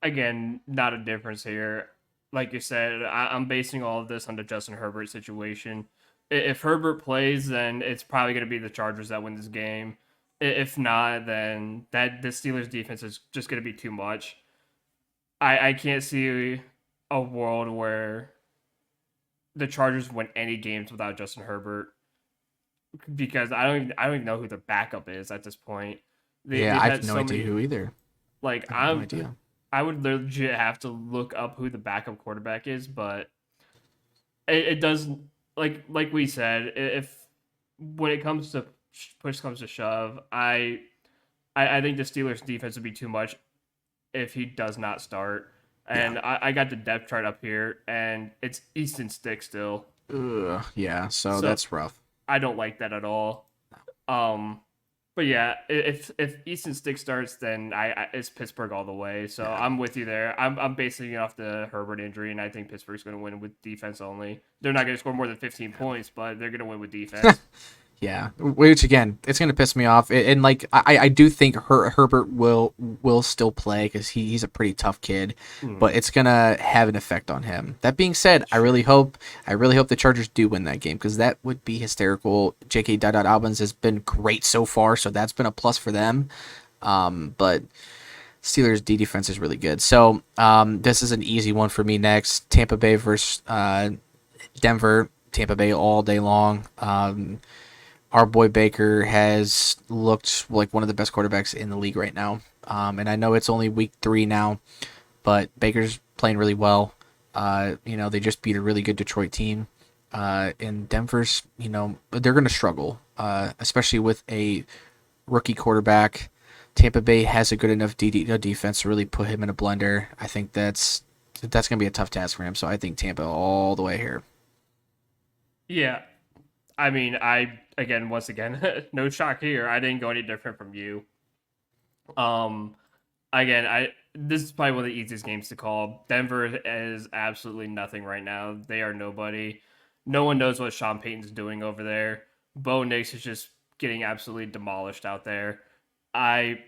Again, not a difference here. Like you said, I'm basing all of this on the Justin Herbert situation. If Herbert plays, then it's probably going to be the Chargers that win this game. If not, then the Steelers defense is just going to be too much. I can't see a world where the Chargers win any games without Justin Herbert because I don't even know who their backup is at this point. Yeah, They've I have had no so idea many who either. like I have no idea. I would legit have to look up who the backup quarterback is, but it does like we said, if when it comes to push comes to shove, I think the Steelers defense would be too much if he does not start. Yeah. And I got the depth chart up here, and it's Easton Stick still. Ugh, yeah, so So that's rough. I don't like that at all. But yeah, if Easton Stick starts, then it's Pittsburgh all the way. So Yeah. I'm with you there. I'm basing it off the Herbert injury, and I think Pittsburgh's going to win with defense only. They're not going to score more than 15 points, but they're going to win with defense. Yeah, which again, it's gonna piss me off, and like I do think Herbert will still play because he's a pretty tough kid, but it's gonna have an effect on him. That being said, I really hope the Chargers do win that game because that would be hysterical. J.K. Dobbins has been great so far, so that's been a plus for them. But Steelers D defense is really good. So this is an easy one for me next. Tampa Bay versus Denver. Tampa Bay all day long. Our boy Baker has looked like one of the best quarterbacks in the league right now. And I know it's only week 3 now, but Baker's playing really well. They just beat a really good Detroit team. And Denver's, they're going to struggle, especially with a rookie quarterback. Tampa Bay has a good enough defense to really put him in a blender. I think that's going to be a tough task for him. So I think Tampa all the way here. Yeah, I mean, once again, no shock here. I didn't go any different from you. Again, this is probably one of the easiest games to call. Denver is absolutely nothing right now. They are nobody. No one knows what Sean Payton's doing over there. Bo Nix is just getting absolutely demolished out there. I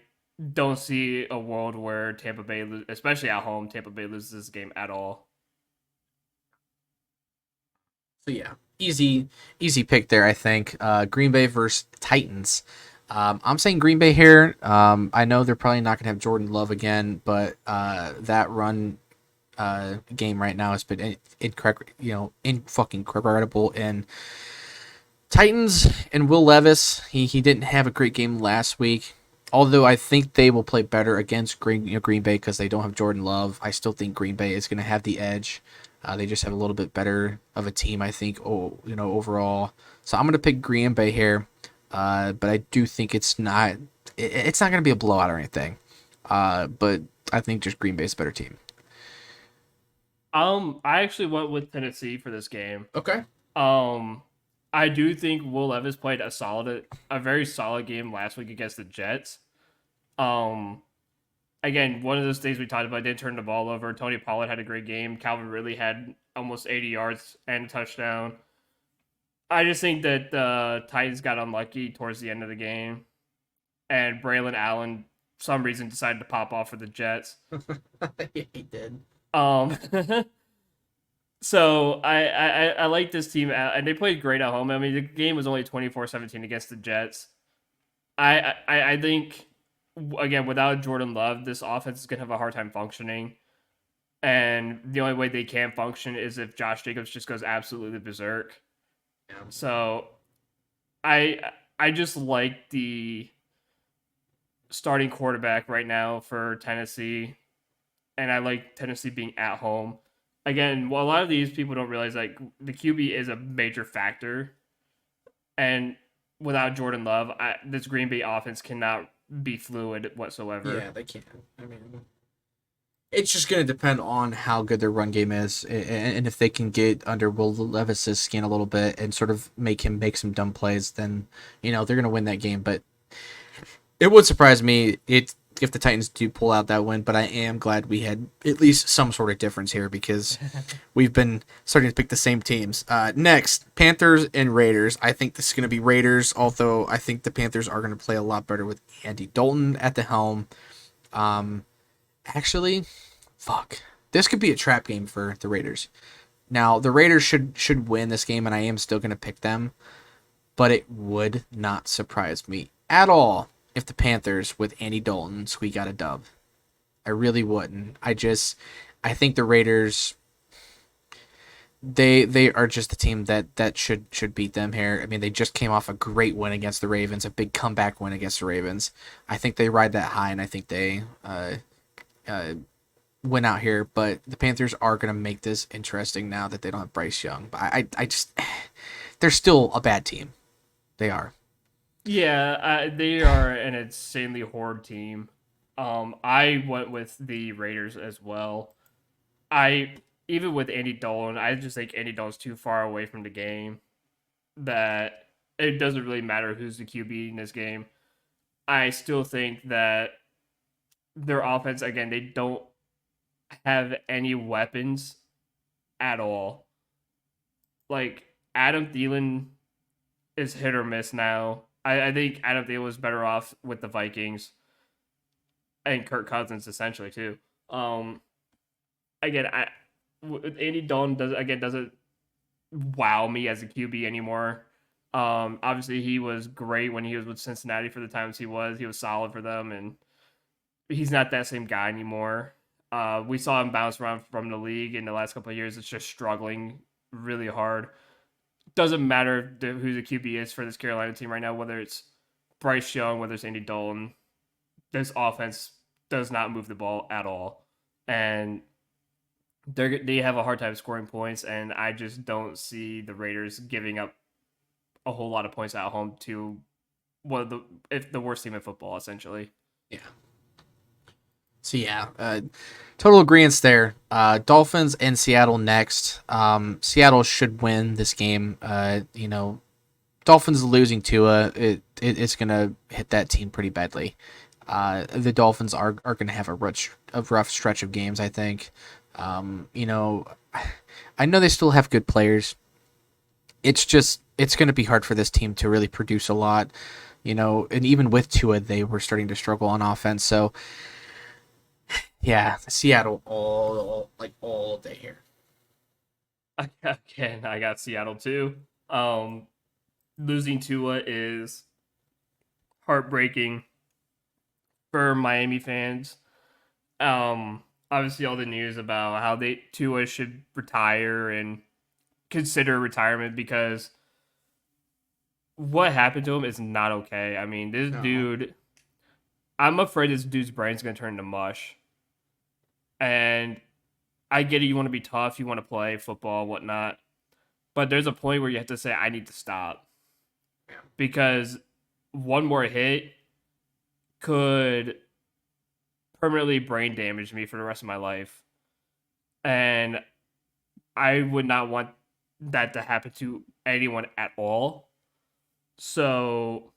don't see a world where Tampa Bay, especially at home, Tampa Bay loses this game at all. So yeah, easy pick there. I think Green Bay versus Titans. I'm saying Green Bay here. I know they're probably not gonna have Jordan Love again, but that run game right now. It's been in fucking incredible. And Titans and Will Levis, he didn't have a great game last week. Although I think they will play better against Green Bay because they don't have Jordan Love. I still think Green Bay is going to have the edge. They just have a little bit better of a team, I think. Overall. So I'm going to pick Green Bay here, but I do think it's not. It's not going to be a blowout or anything. But I think just Green Bay's a better team. I actually went with Tennessee for this game. Okay. Um, I do think Will Levis played a very solid game last week against the Jets. Um, Again, one of those things we talked about, did turn the ball over. Tony Pollard had a great game. Calvin Ridley had almost 80 yards and a touchdown. I just think that the Titans got unlucky towards the end of the game, and Braylon Allen, for some reason, decided to pop off for the Jets. Yeah, he did. Um, so I like this team, and they played great at home. I mean, the game was only 24-17 against the Jets. I think, again, without Jordan Love, this offense is going to have a hard time functioning. And the only way they can function is if Josh Jacobs just goes absolutely berserk. Yeah. So I just like the starting quarterback right now for Tennessee, and I like Tennessee being at home. Again, well, a lot of these people don't realize like the QB is a major factor, and without Jordan Love, this Green Bay offense cannot be fluid whatsoever. Yeah, they can. I mean, it's just going to depend on how good their run game is, and if they can get under Will Levis's skin a little bit and sort of make him make some dumb plays, then they're going to win that game. But it would surprise me if the Titans do pull out that win. But I am glad we had at least some sort of difference here because we've been starting to pick the same teams. Next, Panthers and Raiders. I think this is going to be Raiders, although I think the Panthers are going to play a lot better with Andy Dalton at the helm. Actually, fuck. This could be a trap game for the Raiders. Now, the Raiders should win this game, and I am still going to pick them. But it would not surprise me at all if the Panthers with Andy Dalton squeak out a dub. I really wouldn't. I think the Raiders, they are just the team that should beat them here. I mean, they just came off a great win against the Ravens, a big comeback win against the Ravens. I think they ride that high, and I think they win out here, but the Panthers are going to make this interesting now that they don't have Bryce Young. But I just, they're still a bad team. They are. Yeah, they are an insanely horde team. I went with the Raiders as well. Even with Andy Dalton, I just think Andy Dalton's too far away from the game that it doesn't really matter who's the QB in this game. I still think that their offense, again, they don't have any weapons at all. Like Adam Thielen is hit or miss now. I think Adam Thielen was better off with the Vikings and Kirk Cousins essentially too. Again, Andy Dalton doesn't wow me as a QB anymore. Obviously he was great when he was with Cincinnati for the times he was solid for them, and he's not that same guy anymore. We saw him bounce around from the league in the last couple of years. It's just struggling really hard. Doesn't matter who the QB is for this Carolina team right now, whether it's Bryce Young, whether it's Andy Dalton. This offense does not move the ball at all, and they have a hard time scoring points. And I just don't see the Raiders giving up a whole lot of points at home to if the worst team in football, essentially. Yeah. So yeah, total agreement there. Dolphins and Seattle next. Seattle should win this game. Dolphins losing Tua, it's gonna hit that team pretty badly. The Dolphins are gonna have a rough stretch of games, I think. I know they still have good players. It's gonna be hard for this team to really produce a lot. And even with Tua, they were starting to struggle on offense. So yeah, Seattle all day here. Again, I got Seattle too. Losing Tua is heartbreaking for Miami fans. obviously all the news about how Tua should retire and consider retirement because what happened to him is not okay. I mean, this No. dude, I'm afraid this dude's brain's gonna turn to mush. And I get it, you want to be tough, you want to play football, whatnot, but there's a point where you have to say, I need to stop because one more hit could permanently brain damage me for the rest of my life. And I would not want that to happen to anyone at all. So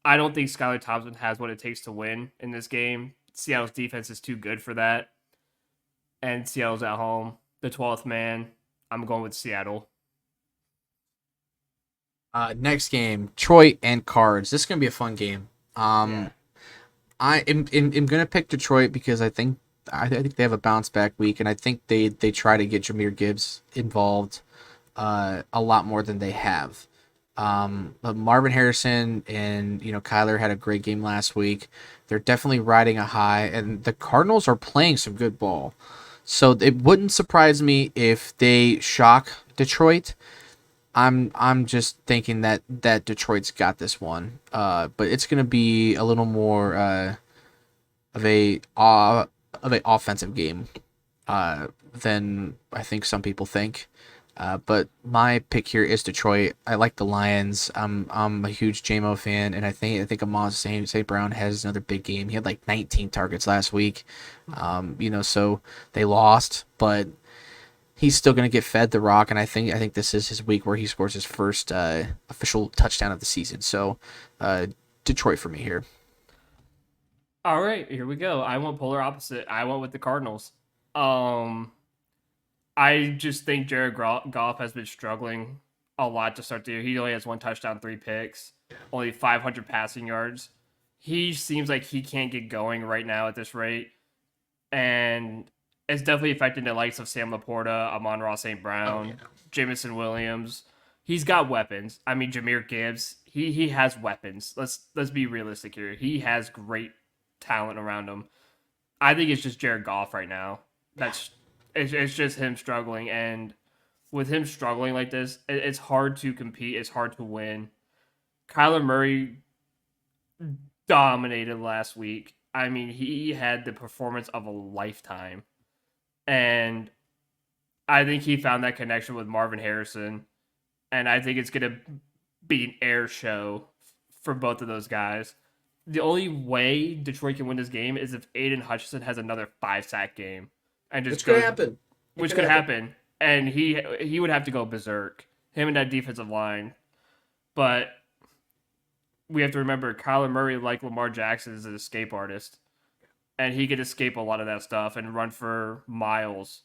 I don't think Skylar Thompson has what it takes to win in this game. Seattle's defense is too good for that. And Seattle's at home. The 12th man. I'm going with Seattle. Next game, Detroit and Cards. This is gonna be a fun game. Yeah. I'm gonna pick Detroit because I think they have a bounce back week, and I think they try to get Jameer Gibbs involved a lot more than they have. But Marvin Harrison and Kyler had a great game last week. They're definitely riding a high, and the Cardinals are playing some good ball. So it wouldn't surprise me if they shock Detroit. I'm just thinking that Detroit's got this one. But it's gonna be a little more of a offensive game than I think some people think. But my pick here is Detroit. I like the Lions. I'm a huge JMO fan, and I think Amon St. Brown has another big game. He had like 19 targets last week. So they lost, but he's still going to get fed the rock, and I think this is his week where he scores his first official touchdown of the season. So Detroit for me here. All right, here we go. I went polar opposite. I went with the Cardinals. Um, I just think Jared Goff has been struggling a lot to start the year. He only has one touchdown, three picks, only 500 passing yards. He seems like he can't get going right now at this rate, and it's definitely affecting the likes of Sam Laporta, Amon-Ra St. Oh yeah. Brown, Jamison Williams. He's got weapons. I mean, Jameer Gibbs. He has weapons. Let's be realistic here. He has great talent around him. I think it's just Jared Goff right now. That's it's just him struggling, and with him struggling like this, it's hard to compete. It's hard to win. Kyler Murray dominated last week. I mean, he had the performance of a lifetime, and I think he found that connection with Marvin Harrison, and I think it's gonna be an air show for both of those guys. The only way Detroit can win this game is if Aiden Hutchinson has another 5 sack game and just It's gonna goes, happen. It which could could happen. happen, and he would have to go berserk. Him and that defensive line, but we have to remember Kyler Murray, like Lamar Jackson, is an escape artist, and he could escape a lot of that stuff and run for miles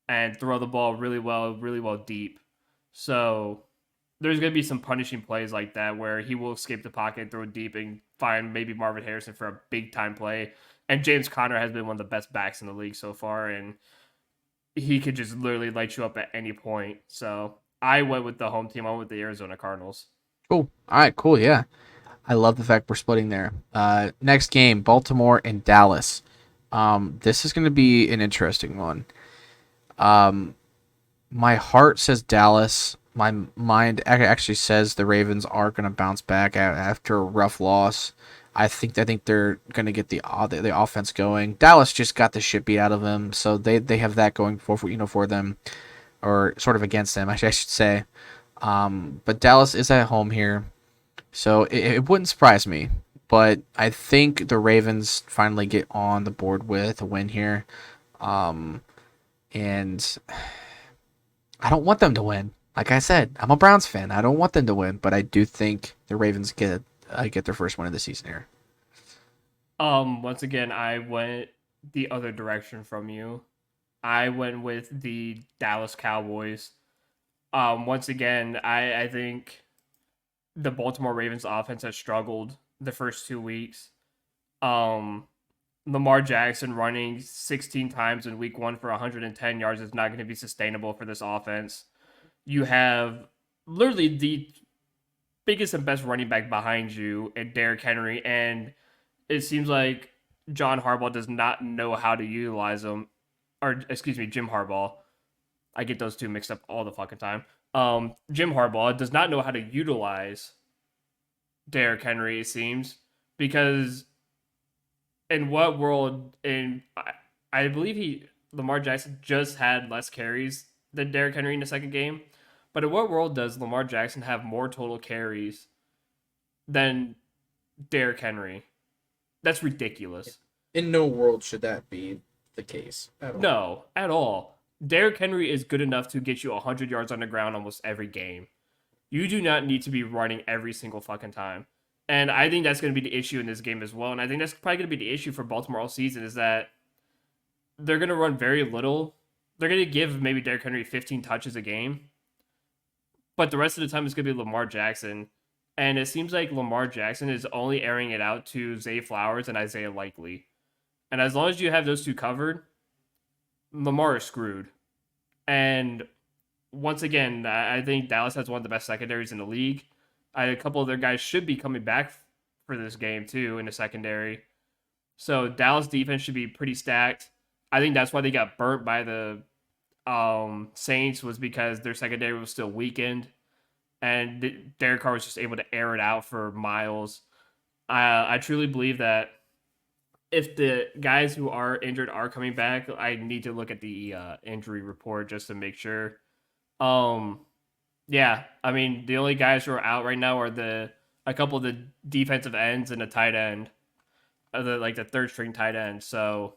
and throw the ball really well deep. So there's going to be some punishing plays like that where he will escape the pocket, throw it deep, and find maybe Marvin Harrison for a big time play. And James Conner has been one of the best backs in the league so far, and he could just literally light you up at any point. So I went with the home team. I went with the Arizona Cardinals. Cool. All right. Cool. Yeah. I love the fact we're splitting there. Next game, Baltimore and Dallas. This is going to be an interesting one. Um, my heart says Dallas. My mind actually says the Ravens are going to bounce back after a rough loss. I think they're going to get the offense going. Dallas just got the shit beat out of them, so they have that going for them, or sort of against them, I should say. But Dallas is at home here. So it wouldn't surprise me, but I think the Ravens finally get on the board with a win here. Um, and I don't want them to win. Like I said, I'm a Browns fan. I don't want them to win, but I do think the Ravens get their first win of the season here. Once again, I went the other direction from you. I went with the Dallas Cowboys. Once again, I think the Baltimore Ravens offense has struggled the first 2 weeks. Um, Lamar Jackson running 16 times in week one for 110 yards is not going to be sustainable for this offense. You have literally the biggest and best running back behind you and Derrick Henry, and it seems like John Harbaugh does not know how to utilize them, or excuse me, Jim Harbaugh. I get those two mixed up all the fucking time. Jim Harbaugh does not know how to utilize Derrick Henry, it seems, because in what world? I believe Lamar Jackson just had less carries than Derrick Henry in the second game. But in what world does Lamar Jackson have more total carries than Derrick Henry? That's ridiculous. In no world should that be the case at all. No, at all. Derrick Henry is good enough to get you 100 yards on the ground almost every game. You do not need to be running every single fucking time. And I think that's going to be the issue in this game as well. And I think that's probably going to be the issue for Baltimore all season is that they're going to run very little. They're going to give maybe Derrick Henry 15 touches a game. But the rest of the time, it's going to be Lamar Jackson. And it seems like Lamar Jackson is only airing it out to Zay Flowers and Isaiah Likely. And as long as you have those two covered, Lamar is screwed. And once again, I think Dallas has one of the best secondaries in the league. A couple of their guys should be coming back for this game too in the secondary. So Dallas defense should be pretty stacked. I think that's why they got burnt by the Saints was because their secondary was still weakened, and Derek Carr was just able to air it out for miles. I truly believe that if the guys who are injured are coming back, I need to look at the injury report just to make sure. Um, yeah, I mean the only guys who are out right now are a couple of the defensive ends and a tight end, the third string tight end. So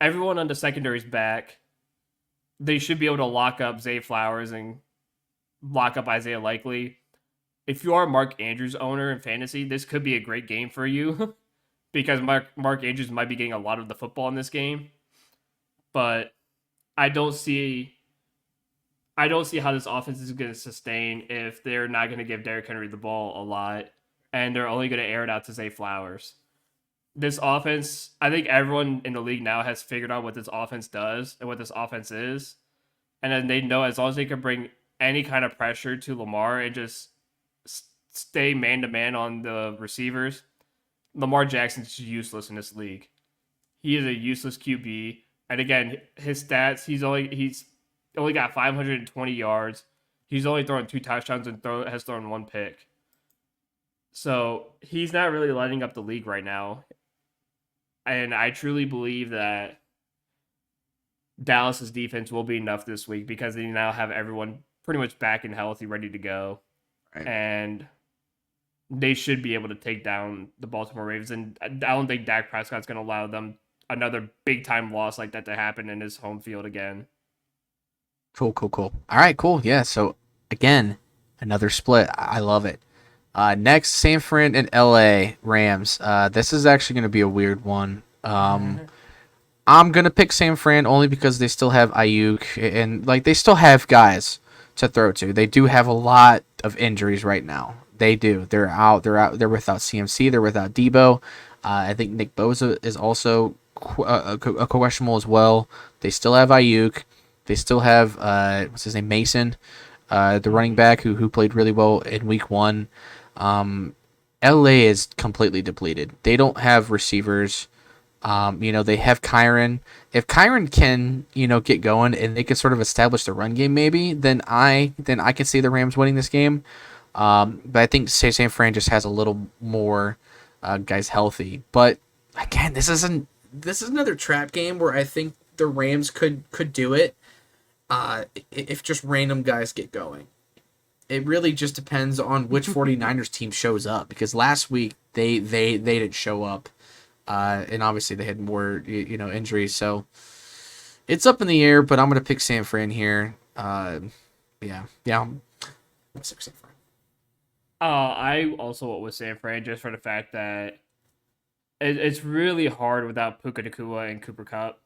everyone on the secondary is back. They should be able to lock up Zay Flowers and lock up Isaiah Likely. If you are a Mark Andrews owner in fantasy, this could be a great game for you because Mark Andrews might be getting a lot of the football in this game. But I don't see how this offense is going to sustain if they're not going to give Derrick Henry the ball a lot and they're only going to air it out to Zay Flowers. This offense, I think everyone in the league now has figured out what this offense does and what this offense is. And then they know as long as they can bring any kind of pressure to Lamar and just stay man to man on the receivers, Lamar Jackson's useless in this league. He is a useless QB. And again, his stats, he's only got 520 yards. He's only thrown 2 touchdowns and has thrown 1 pick. So he's not really lighting up the league right now. And I truly believe that Dallas's defense will be enough this week because they now have everyone pretty much back and healthy, ready to go. Right. And they should be able to take down the Baltimore Ravens. And I don't think Dak Prescott's going to allow them another big-time loss like that to happen in his home field again. Cool. All right, cool. Yeah, so again, another split. I love it. Next, San Fran and LA Rams. This is actually going to be a weird one. I'm going to pick San Fran only because they still have Ayuk and they still have guys to throw to. They do have a lot of injuries right now. They do. They're out. They're without CMC. They're without Debo. I think Nick Bosa is also questionable as well. They still have Ayuk. They still have what's his name, Mason, the running back who played really well in Week 1. LA is completely depleted. They don't have receivers. They have Kyron. If Kyron can, get going and they can sort of establish the run game, maybe then I can see the Rams winning this game. But I think San Fran just has a little more guys healthy. But again, this is another trap game where I think the Rams could do it. If just random guys get going. It really just depends on which 49ers team shows up because last week they didn't show up. And obviously they had more injuries, so it's up in the air, but I'm going to pick San Fran here. I'm going to pick San Fran. I also went with San Fran just for the fact that it's really hard without Puka Nacua and Cooper Kupp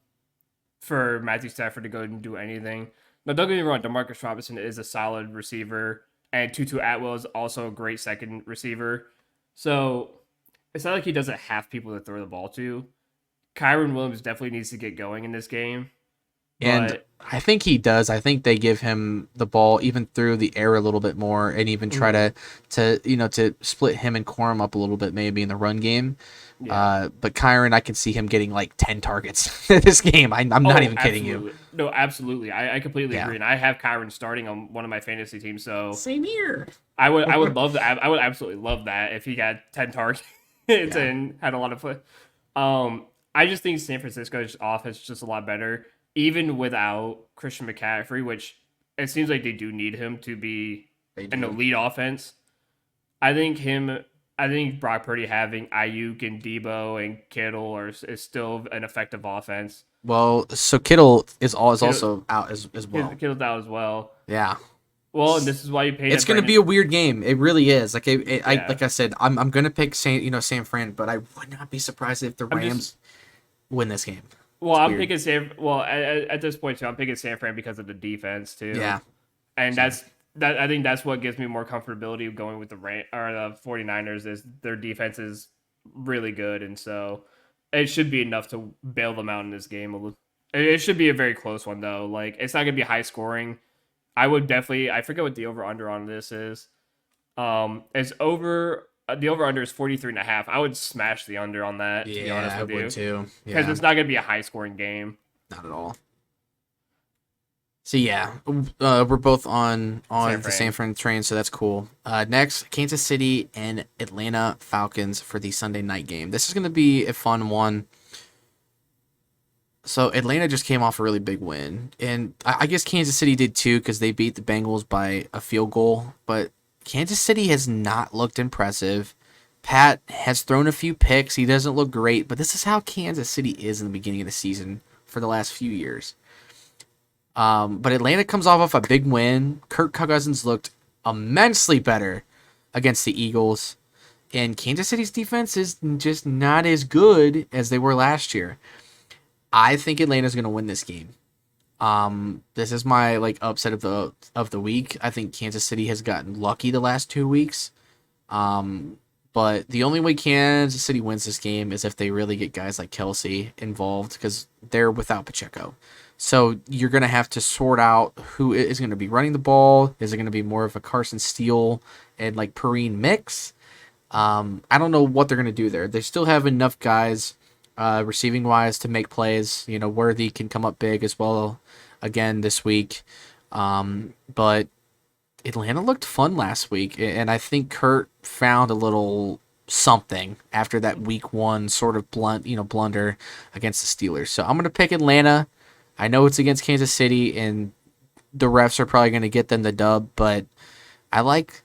for Matthew Stafford to go and do anything. Now, don't get me wrong, Demarcus Robinson is a solid receiver, and Tutu Atwell is also a great second receiver. So it's not like he doesn't have people to throw the ball to. Kyron Williams definitely needs to get going in this game. And I think he does. I think they give him the ball even through the air a little bit more, and even try Mm, to split him and Corum up a little bit maybe in the run game. yeah. But Kyron, I can see him getting like 10 targets this game. I'm not Oh, even kidding you. absolutely. No, absolutely. I completely Yeah. agree, and I have Kyron starting on one of my fantasy teams, so Same here. I would love that. I would absolutely love that if he got 10 targets Yeah. and had a lot of play. I just think San Francisco's offense is just a lot better, even without Christian McCaffrey, which it seems like they do need him to be They an do. elite offense. I think him. I think Brock Purdy having Ayuk and Debo and Kittle is still an effective offense. Well, so Kittle is Kittle, also out as well. Kittle's out as well. Yeah. Well, and this is why you paid It's that gonna Brandon. be a weird game. It really is. I Yeah, like I said, I'm gonna pick San Fran, but I would not be surprised if the I'm just. Rams win this game. Well, It's I'm weird. picking San. Well, at this point too, I'm picking San Fran because of the defense too, Yeah. and Same. that. I think that's what gives me more comfortability going with the or the 49ers is their defense is really good, and so it should be enough to bail them out in this game. It should be a very close one though. Like it's not gonna be high scoring. I would definitely. I forget what the over under on this is. It's over. The over under is 43 and a half. I would smash the under on that, to be Yeah, honest I with would you, too. because Yeah, it's not going to be a high scoring game. not at all. So yeah, we're both on San the San Fran. Fran train, so that's cool. Next, Kansas City and Atlanta Falcons for the Sunday night game. This is gonna be a fun one. So Atlanta just came off a really big win, and I guess Kansas City did too because they beat the Bengals by a field goal. But Kansas City has not looked impressive. Pat has thrown a few picks. He doesn't look great, but this is how Kansas City is in the beginning of the season for the last few years. But Atlanta comes off of a big win. Kirk Cousins looked immensely better against the Eagles, and Kansas City's defense is just not as good as they were last year. I think Atlanta's going to win this game. This is my like upset of the week. I think Kansas City has gotten lucky the last 2 weeks. Um, but the only way Kansas City wins this game is if they really get guys like Kelsey involved because they're without Pacheco. So you're gonna have to sort out who is going to be running the ball. Is it going to be more of a Carson Steele and like Perrine mix? I don't know what they're going to do there. They still have enough guys receiving wise to make plays. You know, Worthy can come up big as well again this week. But Atlanta looked fun last week, and I think Kurt found a little something after that week one sort of blunder against the Steelers. So I'm gonna pick Atlanta. I know it's against Kansas City, and the refs are probably gonna get them the dub, but I like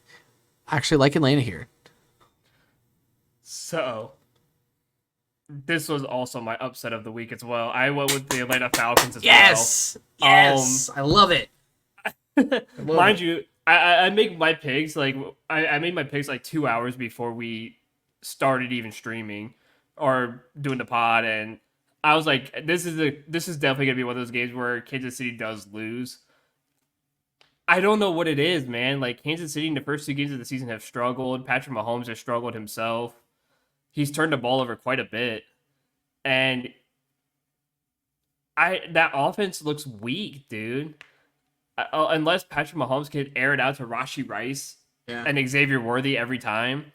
I actually like Atlanta here. So this was also my upset of the week as well. I went with the Atlanta Falcons as well. Yes, Um, yes, I love it. I love mind it. you, I make my picks like I made my picks like 2 hours before we started even streaming or doing the pod, and I was like, this is definitely gonna be one of those games where Kansas City does lose. I don't know what it is, man. Like Kansas City in the first 2 games of the season have struggled. Patrick Mahomes has struggled himself. He's turned the ball over quite a bit, and I that offense looks weak, dude. Unless Patrick Mahomes can air it out to Rashi Rice Yeah, and Xavier Worthy every time.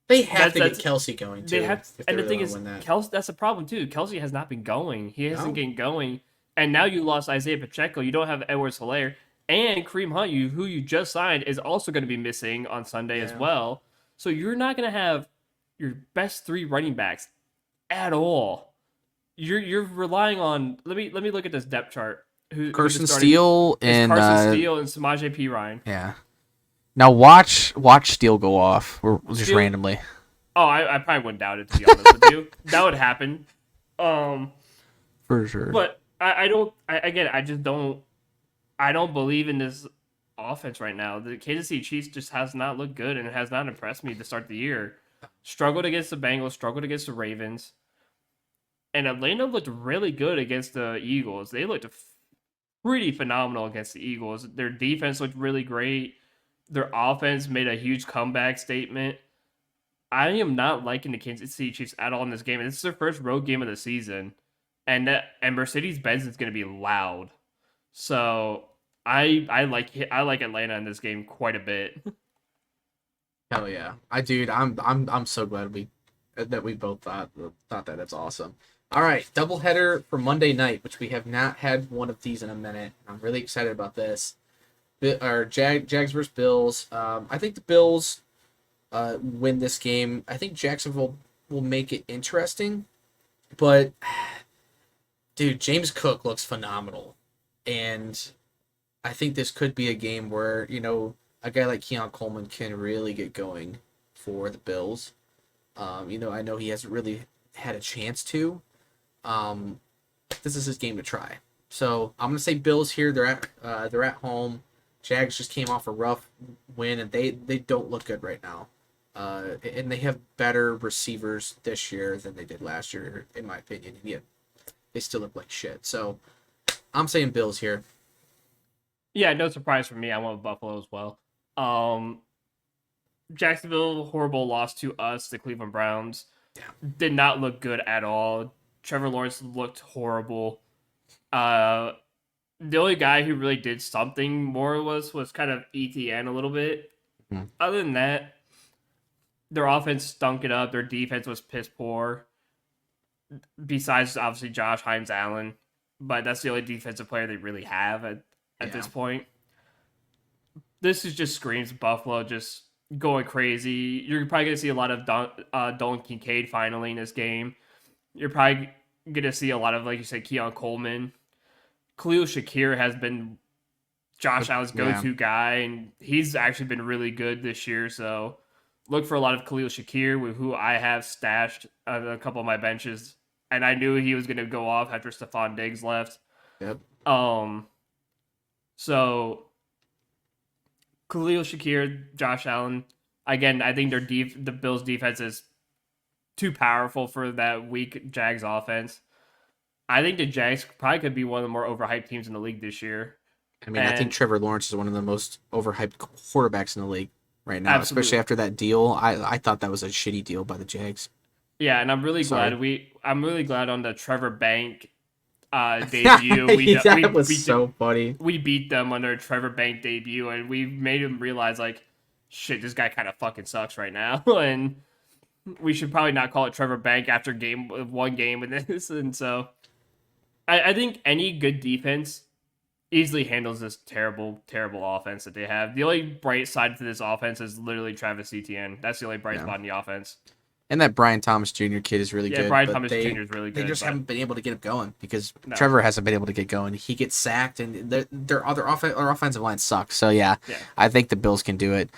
they have That's to get that's Kelsey going they too have, if they and the really thing want to is, win that. Kelsey. That's the problem too. Kelsey has not been going. He hasn't No, been going, and now you lost Isaiah Pacheco. You don't have Edwards Hilaire and Kareem Hunt, who you just signed, is also going to be missing on Sunday as yeah. well. So you're not going to have your best three running backs at all. You're relying on. Let me look at this depth chart. Who the Carson starting? Steele It's and Carson Steele and Samaje P Ryan. yeah. Now watch Steele go off or just Steele. randomly Oh, I probably wouldn't doubt it, to be honest with you. That would happen. Um, for sure. but I don't. Again, I just don't. I don't believe in this offense right now. The Kansas City Chiefs just has not looked good and it has not impressed me to start the year. Struggled against the Bengals, struggled against the Ravens, and Atlanta looked really good against the Eagles. They looked pretty phenomenal against the Eagles. Their defense looked really great. Their offense made a huge comeback statement. I am not liking the Kansas City Chiefs at all in this game. And this is their first road game of the season. and Mercedes-Benz is going to be loud. So I like Atlanta in this game quite a bit. Hell yeah, I'm so glad we both thought that. It's awesome. All right, doubleheader for Monday night, which we have not had one of these in a minute. I'm really excited about this. Jags versus Bills. I think the Bills win this game. I think Jacksonville will make it interesting, but dude, James Cook looks phenomenal, and I think this could be a game where a guy like Keon Coleman can really get going for the Bills. I know he hasn't really had a chance to. Um, this is his game to try. So I'm gonna say Bills here. They're at home. Jags just came off a rough win, and they don't look good right now. And they have better receivers this year than they did last year, in my opinion. And yet they still look like shit. So I'm saying Bills here. Yeah, no surprise for me. I went with Buffalo as well. Um, Jacksonville, horrible loss to us, the Cleveland Browns. Yeah. Did not look good at all. Trevor Lawrence looked horrible. Uh, the only guy who really did something more was kind of ETN a little bit. Mhm. Other than that, their offense stunk it up. Their defense was piss poor. Besides, obviously, Josh Hines Allen, but that's the only defensive player they really have at this Yeah. point. This is just screams Buffalo just going crazy. You're probably gonna see a lot of Dolan Kincaid finally in this game. You're probably gonna see a lot of, like you said, Keon Coleman. Khalil Shakir has been Josh Allen's Yeah. go-to guy, and he's actually been really good this year. So look for a lot of Khalil Shakir, with who I have stashed on a couple of my benches, and I knew he was gonna go off after Stephon Diggs left. Yep. Um, so Khalil Shakir, Josh Allen. Again, I think the Bills defense is too powerful for that weak Jags offense. I think the Jags probably could be one of the more overhyped teams in the league this year. I mean, I think And Trevor Lawrence is one of the most overhyped quarterbacks in the league right now, especially absolutely. after that deal. I thought that was a shitty deal by the Jags. Yeah, and Sorry. I'm really glad on the Trevor Bank debut. That was so funny. We beat them on their Trevor Bank debut, and we made him realize, like, shit, this guy kind of fucking sucks right now, and we should probably not call it Trevor Bank after one game with this. And so I think any good defense easily handles this terrible, terrible offense that they have. The only bright side to this offense is literally Travis Etienne. That's the only bright Yeah. spot in the offense. And that Brian Thomas Jr. kid is really Yeah, good, Brian but Thomas Jr. is really they good, just but haven't been able to get him going because no. Trevor hasn't been able to get going. He gets sacked, and our offensive line sucks. So yeah, Yeah. I think the Bills can do it.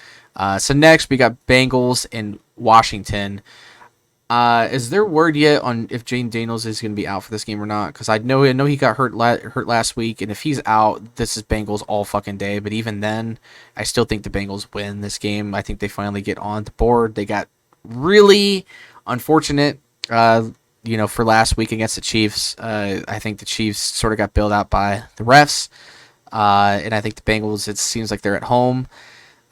So next we got Bengals and Washington. Is there word yet on if Jane Daniels is going to be out for this game or not? Because I know he got hurt last week, and if he's out, this is Bengals all fucking day. But even then, I still think the Bengals win this game. I think they finally get on the board. They got really unfortunate, for last week against the Chiefs. I think the Chiefs sort of got bailed out by the refs, and I think the Bengals. It seems like they're at home.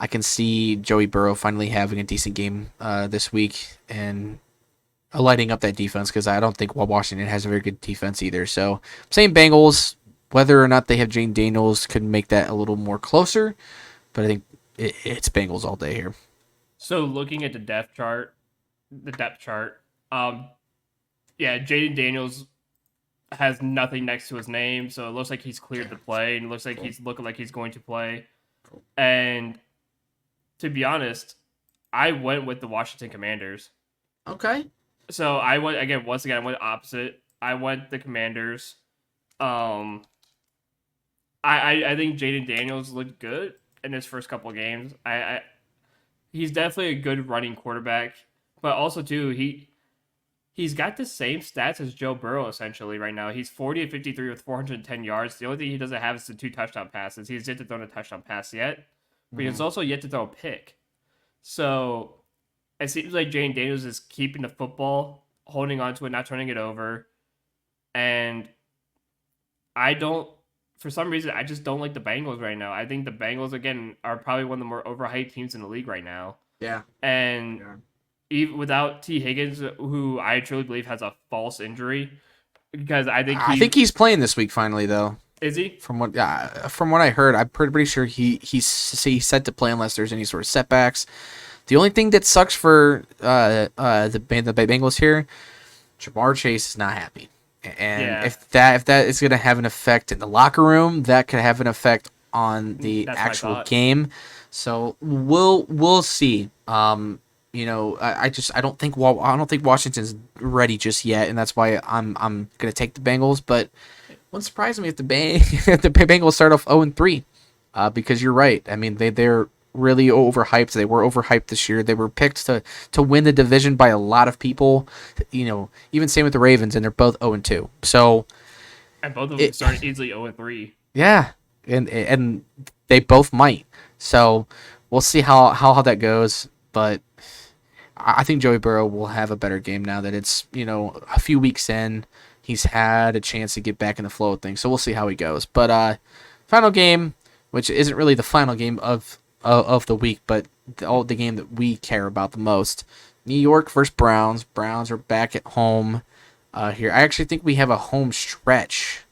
I can see Joey Burrow finally having a decent game this week and lighting up that defense because I don't think Washington has a very good defense either. So same Bengals. Whether or not they have Jane Daniels could make that a little more closer, but I think it's Bengals all day here. So looking at the depth chart, yeah, Jaden Daniels has nothing next to his name, so it looks like he's cleared to play, and it looks like he's looking like he's going to play. And to be honest, I went with the Washington Commanders. Okay. So once again, I went opposite. I went the Commanders. Um, I think Jaden Daniels looked good in his first couple of games. He's definitely a good running quarterback, but also too he's got the same stats as Joe Burrow essentially right now. He's 40 of 53 with 410 yards. The only thing he doesn't have is the 2 touchdown passes. He's yet to throw a touchdown pass yet, but he's also yet to throw a pick. So it seems like Jane Daniels is keeping the football, holding on to it, not turning it over. And for some reason, I just don't like the Bengals right now. I think the Bengals, again, are probably one of the more overhyped teams in the league right now. Yeah. And Yeah. even without T. Higgins, who I truly believe has a false injury, because I think I think he's playing this week finally, though. is he. From what I heard, I'm pretty sure he's set to play unless there's any sort of setbacks. The only thing that sucks for the Bengals here, Jamar Chase is not happy, and Yeah, if that is going to have an effect in the locker room, that could have an effect on the that's what I actual thought. game. So we'll see. I don't think Washington's ready just yet, and that's why I'm gonna take the Bengals. But wouldn't surprise me if if the Bengals start off 0-3, because you're right. I mean they're really overhyped. They were overhyped this year. They were picked to win the division by a lot of people. Even same with the Ravens, and they're both 0-2. So And both of them it started easily 0-3. yeah, and they both might. So we'll see how that goes. But I think Joey Burrow will have a better game now that it's a few weeks in. He's had a chance to get back in the flow of things. So we'll see how he goes. But final game, which isn't really the final game of the week, but the game that we care about the most. New York versus Browns. Browns are back at home here. I actually think we have a home stretch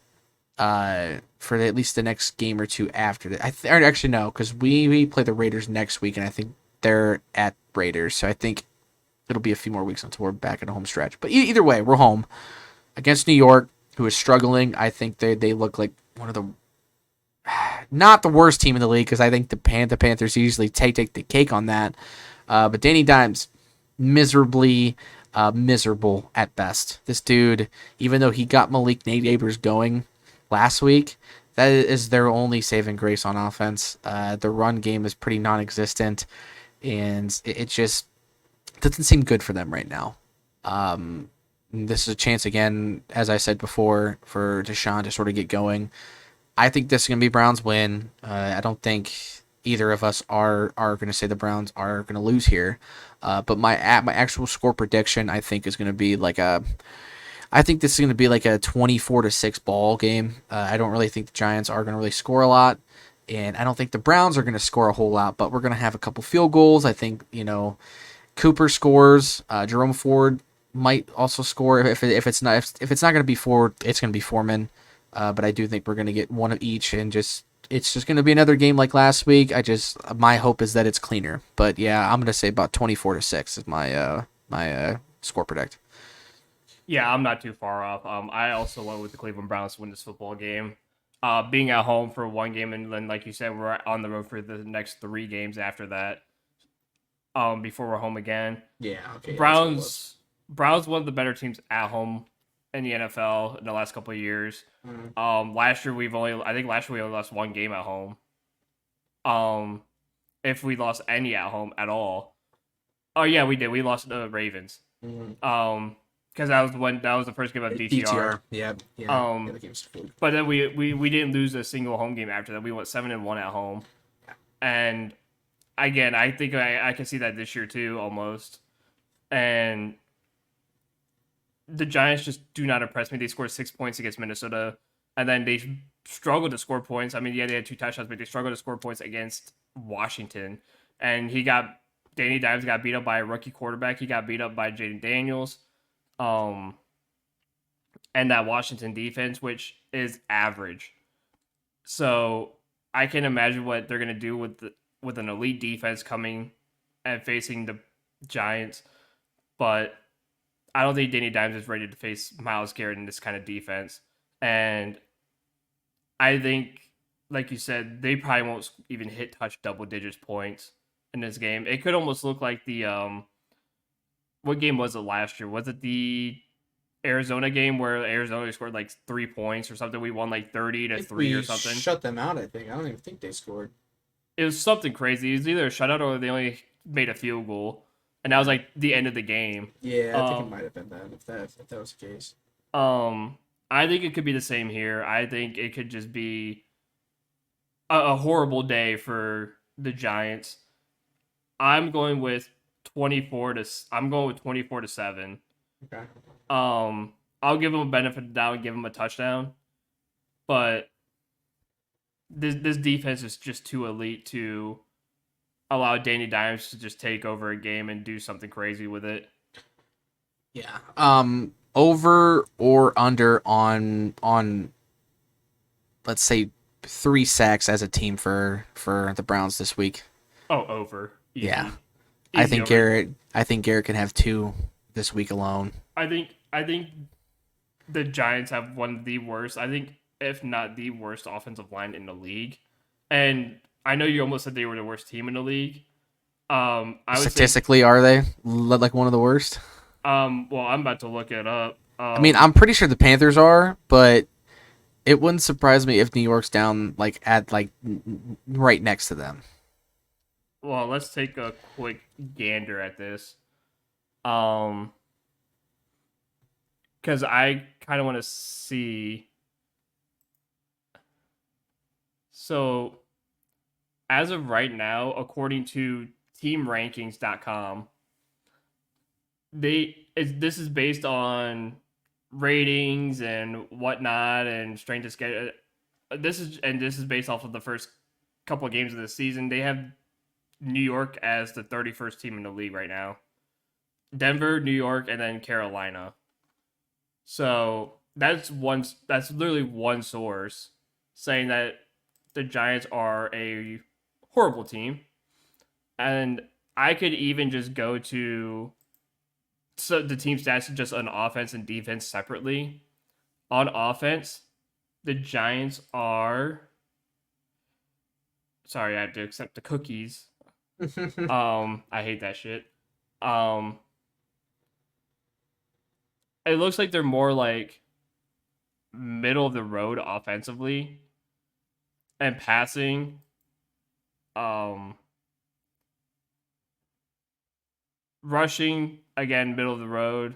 for at least the next game or two after that. Or actually no, because we play the Raiders next week, and I think they're at Raiders. So I think it'll be a few more weeks until we're back in a home stretch. But either way, we're home against New York, who is struggling. I think they look like one of the not the worst team in the league, because I think the Panthers usually take the cake on that. But Danny Dimes, miserably miserable at best. This dude, even though he got Malik Nabers going last week, that is their only saving grace on offense. The run game is pretty non-existent, and it just doesn't seem good for them right now. This is a chance again, as I said before, for Deshaun to sort of get going. I think this is going to be Browns win. I don't think either of us are going to say the Browns are going to lose here. But my actual score prediction, I think, is going to be I think this is going to be like a 24-6 ball game. I don't really think the Giants are going to really score a lot, and I don't think the Browns are going to score a whole lot. But we're going to have a couple field goals. I think Cooper scores. Jerome Ford might also score. If it's not going to be Ford, it's going to be Foreman. But I do think we're going to get one of each, and it's just going to be another game like last week. My hope is that it's cleaner. But yeah, I'm going to say about 24-6 is my score predict. Yeah, I'm not too far off. I also went with the Cleveland Browns to win this football game. Being at home for one game, and then, like you said, we're on the road for the next 3 games after that. Before we're home again. Yeah. Okay. Browns one of the better teams at home in the NFL in the last couple of years. Last year we only lost one game at home. If we lost any at home at all. Oh yeah, we did. We lost the Ravens. Because that was the first game of DTR. Yeah. Um, but then we didn't lose a single home game after that. We went 7-1 at home, and again, I think I can see that this year too, almost. And the Giants just do not impress me. They scored 6 points against Minnesota, and then they struggled to score points. I mean, yeah, they had 2 touchdowns, but they struggled to score points against Washington. And Danny Dimes got beat up by a rookie quarterback. He got beat up by Jaden Daniels. And that Washington defense, which is average. So I can imagine what they're gonna do with an elite defense coming and facing the Giants, but I don't think Danny Dimes is ready to face Myles Garrett in this kind of defense. And I think, like you said, they probably won't even touch double digits points in this game. It could almost look like the what game was it last year? Was it the Arizona game where Arizona scored like 3 points or something? We won like 30-3 or something. Shut them out. I think. I don't even think they scored. It was something crazy. It was either a shutout or they only made a field goal, and that was like the end of the game. Yeah, I think it might have been that if that was the case. I think it could be the same here. I think it could just be a horrible day for the Giants. I'm going with 24-7. Okay. I'll give them a benefit of the doubt and give them a touchdown, but this defense is just too elite to allow Danny Dimes to just take over a game and do something crazy with it. Yeah. over or under on let's say 3 sacks as a team for the Browns this week. Oh, over. Yeah. Easy. Easy over. I think Garrett can have 2 this week alone. I think the Giants have one of the worst, I think, if not the worst offensive line in the league. And I know you almost said they were the worst team in the league. I would say, Statistically, are they like one of the worst? well, I'm about to look it up. I mean, I'm pretty sure the Panthers are, but it wouldn't surprise me if New York's down like at like right next to them. Well, let's take a quick gander at this. Um, because I kind of want to see. So, as of right now, according to teamrankings.com, this is based on ratings and whatnot and strength of schedule. This is based off of the first couple of games of the season. They have New York as the 31st team in the league right now. Denver, New York, and then Carolina. So that's literally one source saying that the Giants are a horrible team. And I could even just go to the team stats just on offense and defense separately. On offense, the Giants are, sorry, I have to accept the cookies. I hate that shit. It looks like they're more like middle of the road offensively and passing. Rushing, again, middle of the road.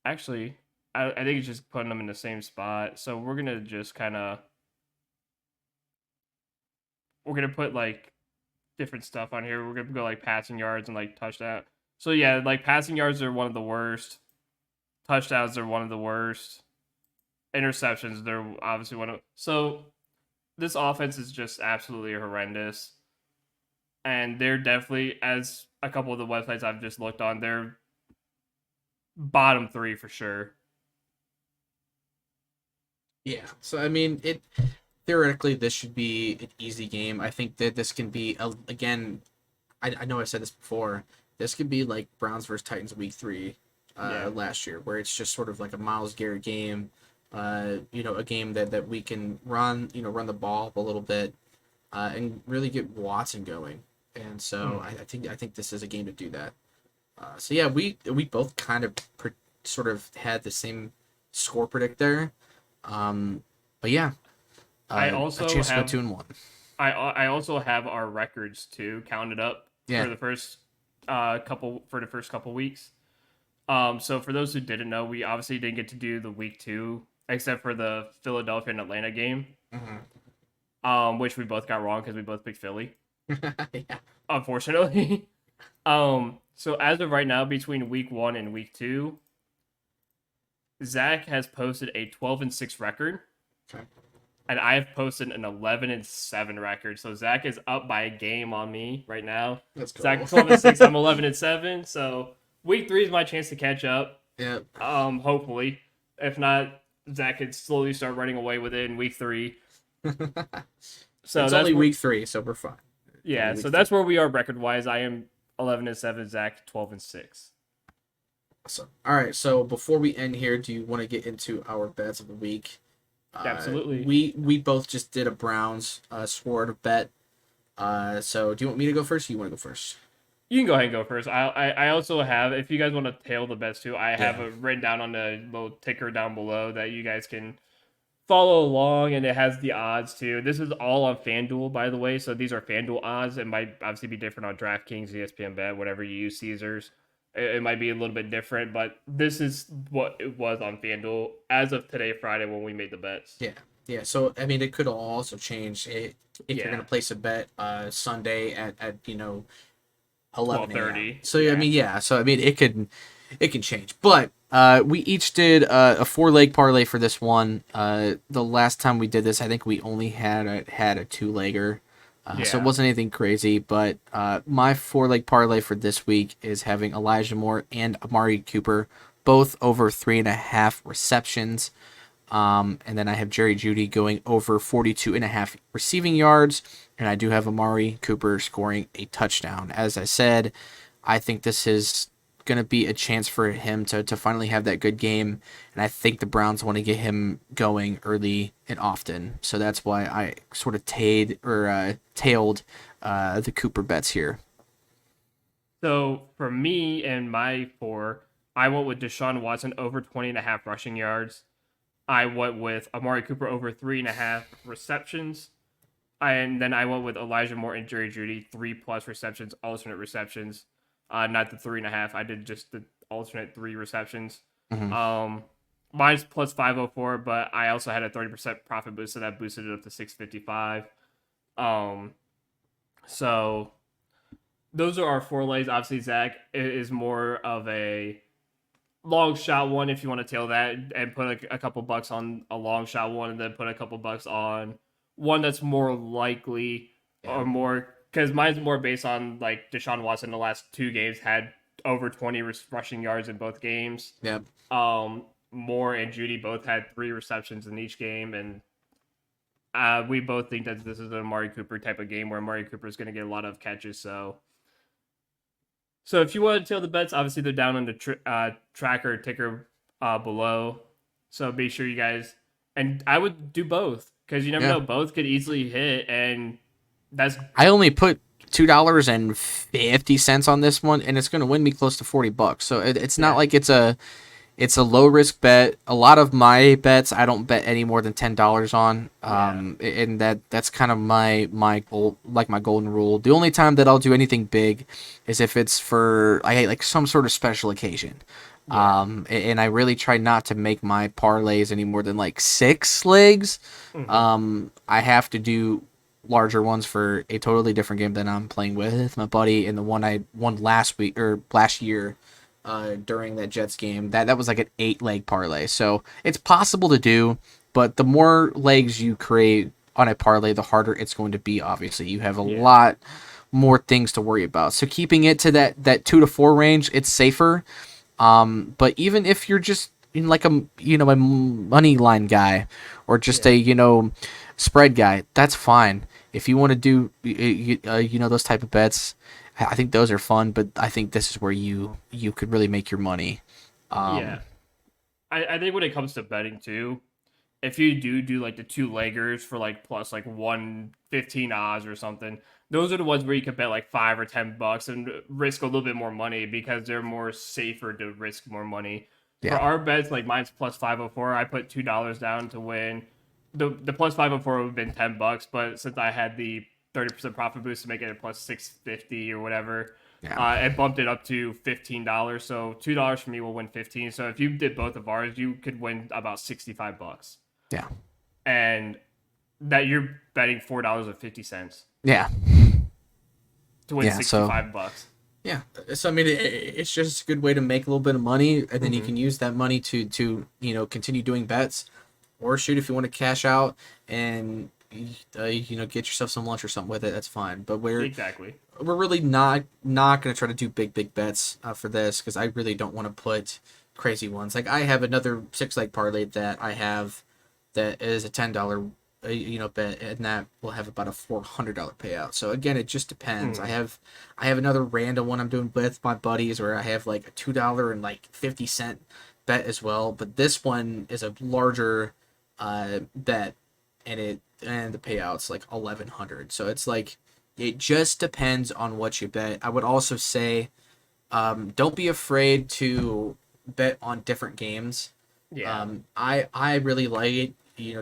Actually, I think it's just putting them in the same spot. So we're gonna just we're gonna put like different stuff on here. We're gonna go like passing yards and like touchdown. So yeah, like passing yards are one of the worst. Touchdowns are one of the worst. Interceptions, they're obviously one of. So this offense is just absolutely horrendous. And they're definitely, as a couple of the websites I've just looked on, they're bottom 3 for sure. Yeah. So I mean, it theoretically this should be an easy game. I think that this can be again. I know I said this before. This could be like Browns versus Titans week 3 last year, where it's just sort of like a Myles Garrett game. A game that we can run the ball a little bit, and really get Watson going. And so I think this is a game to do that. So yeah, we both kind of sort of had the same score predict there. But yeah, I also choose to go have 2-1. I also have our records too counted up for the first couple weeks. So for those who didn't know, we obviously didn't get to do the week 2 except for the Philadelphia and Atlanta game. Which we both got wrong because we both picked Philly. Yeah. Unfortunately. So as of right now, between week 1 and week 2, Zach has posted a 12-6 record. Okay. And I have posted an 11-7 record. So Zach is up by a game on me right now. That's cool. Zach 12-6, I'm 11-7. So week 3 is my chance to catch up. Yeah. Hopefully. If not, Zach could slowly start running away with it in week 3. So it's that's only week 3, so we're fine. Yeah, so that's where we are record wise. I am 11-7, Zach 12-6. Awesome. All right, so before we end here, do you want to get into our bets of the week? Absolutely. We both just did a Browns sword bet. So do you want me to go first? Or you want to go first? You can go ahead and go first. I also have, if you guys want to tail the bets too, I have it written down on the little ticker down below that you guys can follow along, and it has the odds too. This is all on FanDuel, by the way. So these are FanDuel odds. It might obviously be different on DraftKings, ESPN Bet, whatever you use, Caesars. It might be a little bit different, but this is what it was on FanDuel as of today, Friday, when we made the bets. Yeah. So I mean, it could also change if you're gonna place a bet Sunday at 11:30. So I mean, it can change, but we each did a 4-leg parlay for this one. The last time we did this, I think we only had a 2-legger. So it Yeah. wasn't anything crazy, but my 4 leg parlay for this week is having Elijah Moore and Amari Cooper both over 3.5 receptions. And then I have Jerry Judy going over 42.5 receiving yards. And I do have Amari Cooper scoring a touchdown. As I said, I think this is going to be a chance for him to finally have that good game. And I think the Browns want to get him going early and often. So that's why I sort of tailed the Cooper bets here. So for me and my four, I went with Deshaun Watson over 20.5 rushing yards. I went with Amari Cooper over 3.5 receptions. And then I went with Elijah Moore and Jerry Judy, 3+ receptions, alternate receptions. Not the 3.5. I did just the alternate 3 receptions. Mm-hmm. Mine's plus 504, but I also had a 30% profit boost, so that boosted it up to 655. Um, so those are our 4 legs. Obviously, Zach is more of a long shot one if you want to tail that and put a couple bucks on a long shot one, and then put a couple bucks on one that's more likely Yeah. or more, because mine's more based on like Deshaun Watson the last 2 games had over 20 rushing yards in both games. Yep. Moore and Judy both had 3 receptions in each game, and we both think that this is an Amari Cooper type of game where Amari Cooper is going to get a lot of catches. So if you want to tail the bets, obviously they're down on the tracker ticker below. So be sure you guys, and I would do both because you never Yeah. know, both could easily hit, and that's I only put $2.50 on this one, and it's going to win me close to $40. So it's not yeah, like it's a low risk bet. A lot of my bets I don't bet any more than $10 on. yeah, And that's kind of my goal, like my golden rule. The only time that I'll do anything big is if it's for like some sort of special occasion. yeah. And I really try not to make my parlays any more than like 6 legs. Mm-hmm. I have to do larger ones for a totally different game than I'm playing with my buddy, and the one I won last week or last year during that Jets game. That was like an 8 leg parlay. So it's possible to do, but the more legs you create on a parlay, the harder it's going to be. Obviously, you have a Yeah, lot more things to worry about. So keeping it to that 2 to 4 range, it's safer. But even if you're just in like a money line guy, or just yeah, a spread guy, that's fine. If you want to do those type of bets, I think those are fun. But I think this is where you could really make your money. yeah. I think when it comes to betting too, if you do like the 2 leggers for like plus like 115 odds or something, those are the ones where you could bet like $5 or $10 and risk a little bit more money because they're more safer to risk more money. For Yeah, our bets, like mine's plus 504, I put $2 down to win. The plus 504 would have been $10, but since I had the 30% profit boost to make it a plus 650 or whatever, yeah, it bumped it up to $15. So $2 for me will win 15. So if you did both of ours, you could win about $65, yeah, and that you're betting $4.50 yeah, to win yeah. So 65 bucks. yeah, so I mean, it's just a good way to make a little bit of money, and then you Mm-hmm. can use that money to continue doing bets, or shoot, if you want to cash out and get yourself some lunch or something with it, that's fine. But Exactly. we're really not going to try to do big bets for this, because I really don't want to put crazy ones. Like I have another 6 leg parlay that I have that is a $10 bet, and that will have about a $400 payout. So again, it just depends. Mm. I have another random one I'm doing with my buddies where I have like a $2.50 bet as well. But this one is a larger bet, and the payout's like 1,100. So it's like it just depends on what you bet. I would also say, don't be afraid to bet on different games. Yeah. I really like it,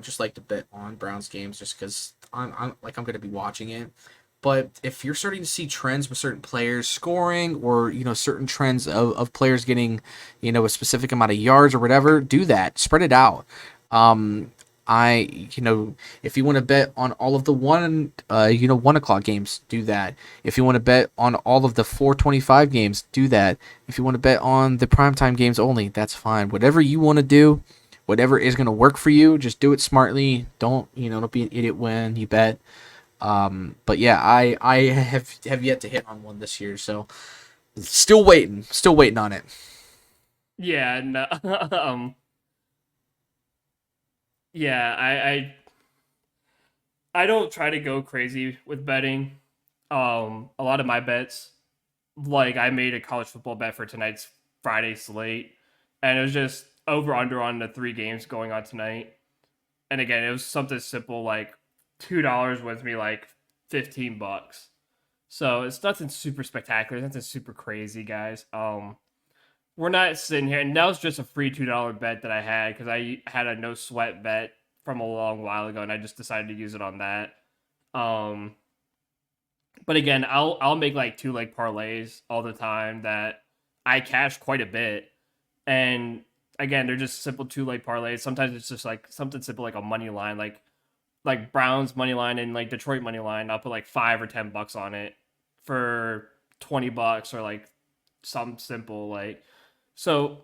just like to bet on Browns games, just because I'm going to be watching it. But if you're starting to see trends with certain players scoring, or certain trends of players getting a specific amount of yards or whatever, do that. Spread it out. Um, if you want to bet on all of the 1 o'clock games, do that. If you want to bet on all of the 425 games, do that. If you want to bet on the primetime games only, that's fine. Whatever you want to do, whatever is going to work for you, just do it smartly. Don't be an idiot when you bet. But yeah, I have yet to hit on one this year, so still waiting on it. Yeah, no, yeah, I don't try to go crazy with betting. A lot of my bets, like I made a college football bet for tonight's Friday slate, and it was just over under on the 3 games going on tonight. And again, it was something simple like $2 with me like $15. So it's nothing super spectacular, nothing super crazy, guys. We're not sitting here, and that was just a free $2 bet that I had because I had a no sweat bet from a long while ago, and I just decided to use it on that. Um, but again, I'll make like 2 leg parlays all the time that I cash quite a bit, and again, they're just simple 2 leg parlays. Sometimes it's just like something simple like a money line, like Browns money line and like Detroit money line. I'll put like $5 or $10 on it for $20 or like some simple like so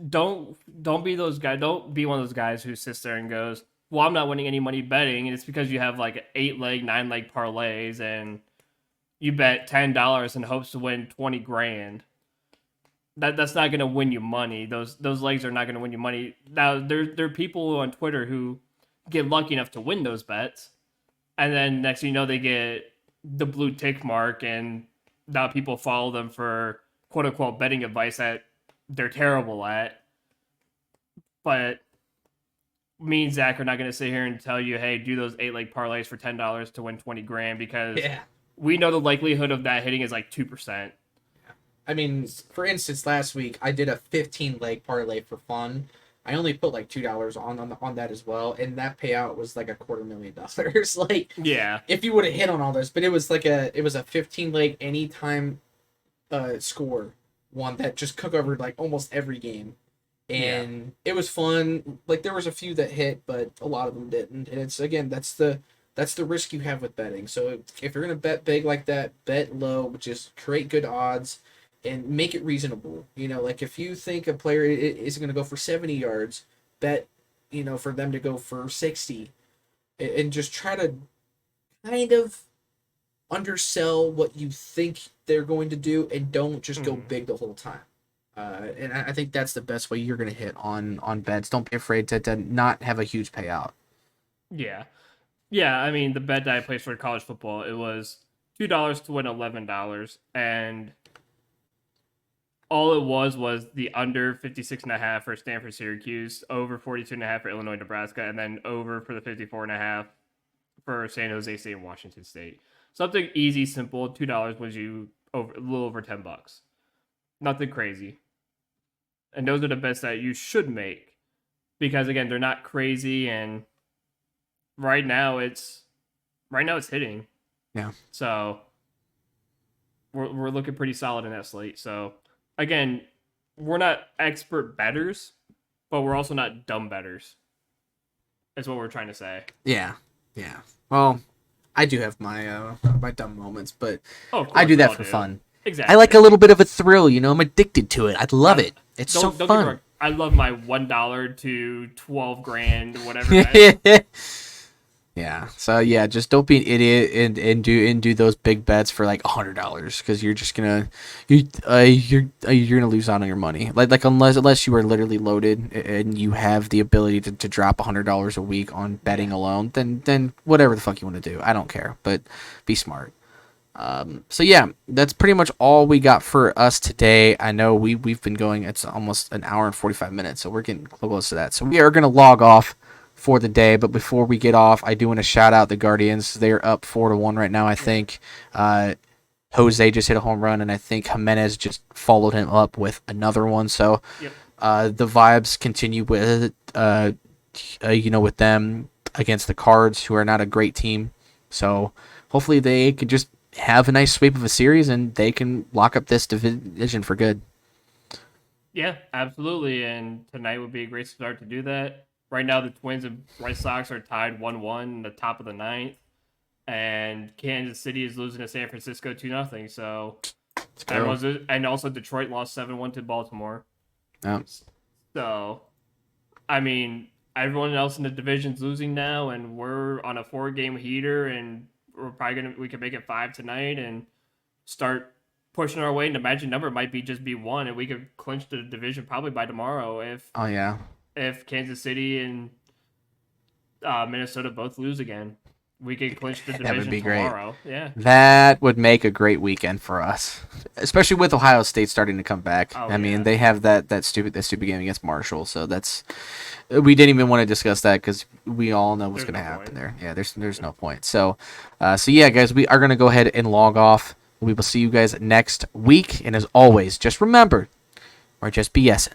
don't be those guys. Don't be one of those guys who sits there and goes, "Well, I'm not winning any money betting," and it's because you have like 8 leg, 9 leg parlays, and you bet $10 in hopes to win 20 grand. That's not gonna win you money. Those legs are not gonna win you money. Now there are people on Twitter who get lucky enough to win those bets, and then next thing you know they get the blue tick mark, and now people follow them for quote unquote betting advice that they're terrible at. But me and Zach are not going to sit here and tell you, hey, do those 8 leg parlays for $10 to win 20 grand because Yeah. we know the likelihood of that hitting is like 2%. I mean, for instance, last week I did a 15 leg parlay for fun. I only put like $2 on that as well, and that payout was like $250,000. Like, Yeah. if you would have hit on all those, but it was a 15 leg anytime score one that just covered like almost every game, Yeah. and it was fun. Like there was a few that hit, but a lot of them didn't. And it's again that's the risk you have with betting. So if you're gonna bet big like that, bet low, just create good odds and make it reasonable. Like if you think a player is going to go for 70 yards, bet, for them to go for 60, and just try to kind of undersell what you think they're going to do and don't just go big the whole time. And I think that's the best way you're going to hit on bets. Don't be afraid to not have a huge payout. Yeah. Yeah. I mean, the bet that I placed for college football, it was $2 to win $11. And all it was the under 56.5 for Stanford Syracuse, over 42.5 for Illinois Nebraska, and then over for the 54.5 for San Jose State and Washington State. Something easy, simple. $2 was you over a little over $10. Nothing crazy. And those are the bets that you should make because again, they're not crazy, and right now it's hitting. Yeah. So we're looking pretty solid in that slate. So again, we're not expert betters, but we're also not dumb betters. Is what we're trying to say. Yeah. Yeah. Well, I do have my dumb moments, but Oh, of course, I do we that all for do. fun. Exactly. I like a little bit of a thrill, I'm addicted to it. I love it. It's so Don't get me fun. wrong. I love my $1 to 12 grand, whatever. That Yeah. So yeah, just don't be an idiot and do those big bets for like $100 because you're just gonna you're gonna lose out on your money. Like unless you are literally loaded and you have the ability to drop $100 a week on betting alone, then whatever the fuck you want to do, I don't care. But be smart. So yeah, that's pretty much all we got for us today. I know we've been going. It's almost an hour and 45 minutes, so we're getting close to that. So we are gonna log off for the day. But before we get off, I do want to shout out the Guardians. They're up 4-1 right now. I think Jose just hit a home run, and I think Jimenez just followed him up with another one. So yep. the vibes continue with with them against the Cards, who are not a great team. So hopefully they could just have a nice sweep of a series and they can lock up this division for good. Yeah, absolutely. And tonight would be a great start to do that. Right now, the Twins and White Sox are tied 1-1 in the top of the ninth, and Kansas City is losing to San Francisco 2-0. So, and also Detroit lost 7-1 to Baltimore. Yeah. So, I mean, everyone else in the division's losing now, and we're on a 4-game heater, and we can make it 5 tonight and start pushing our way. And the magic number might just be 1, and we could clinch the division probably by tomorrow Oh yeah. if Kansas City and Minnesota both lose again. We could clinch the division That would be tomorrow. great. Yeah. That would make a great weekend for us, especially with Ohio State starting to come back. Oh, I mean, yeah. they have that stupid game against Marshall, so that's we didn't even want to discuss that because we all know what's going to happen there. Yeah, there's no point. So yeah, guys, we are going to go ahead and log off. We will see you guys next week, and as always, just remember, we're just BSing.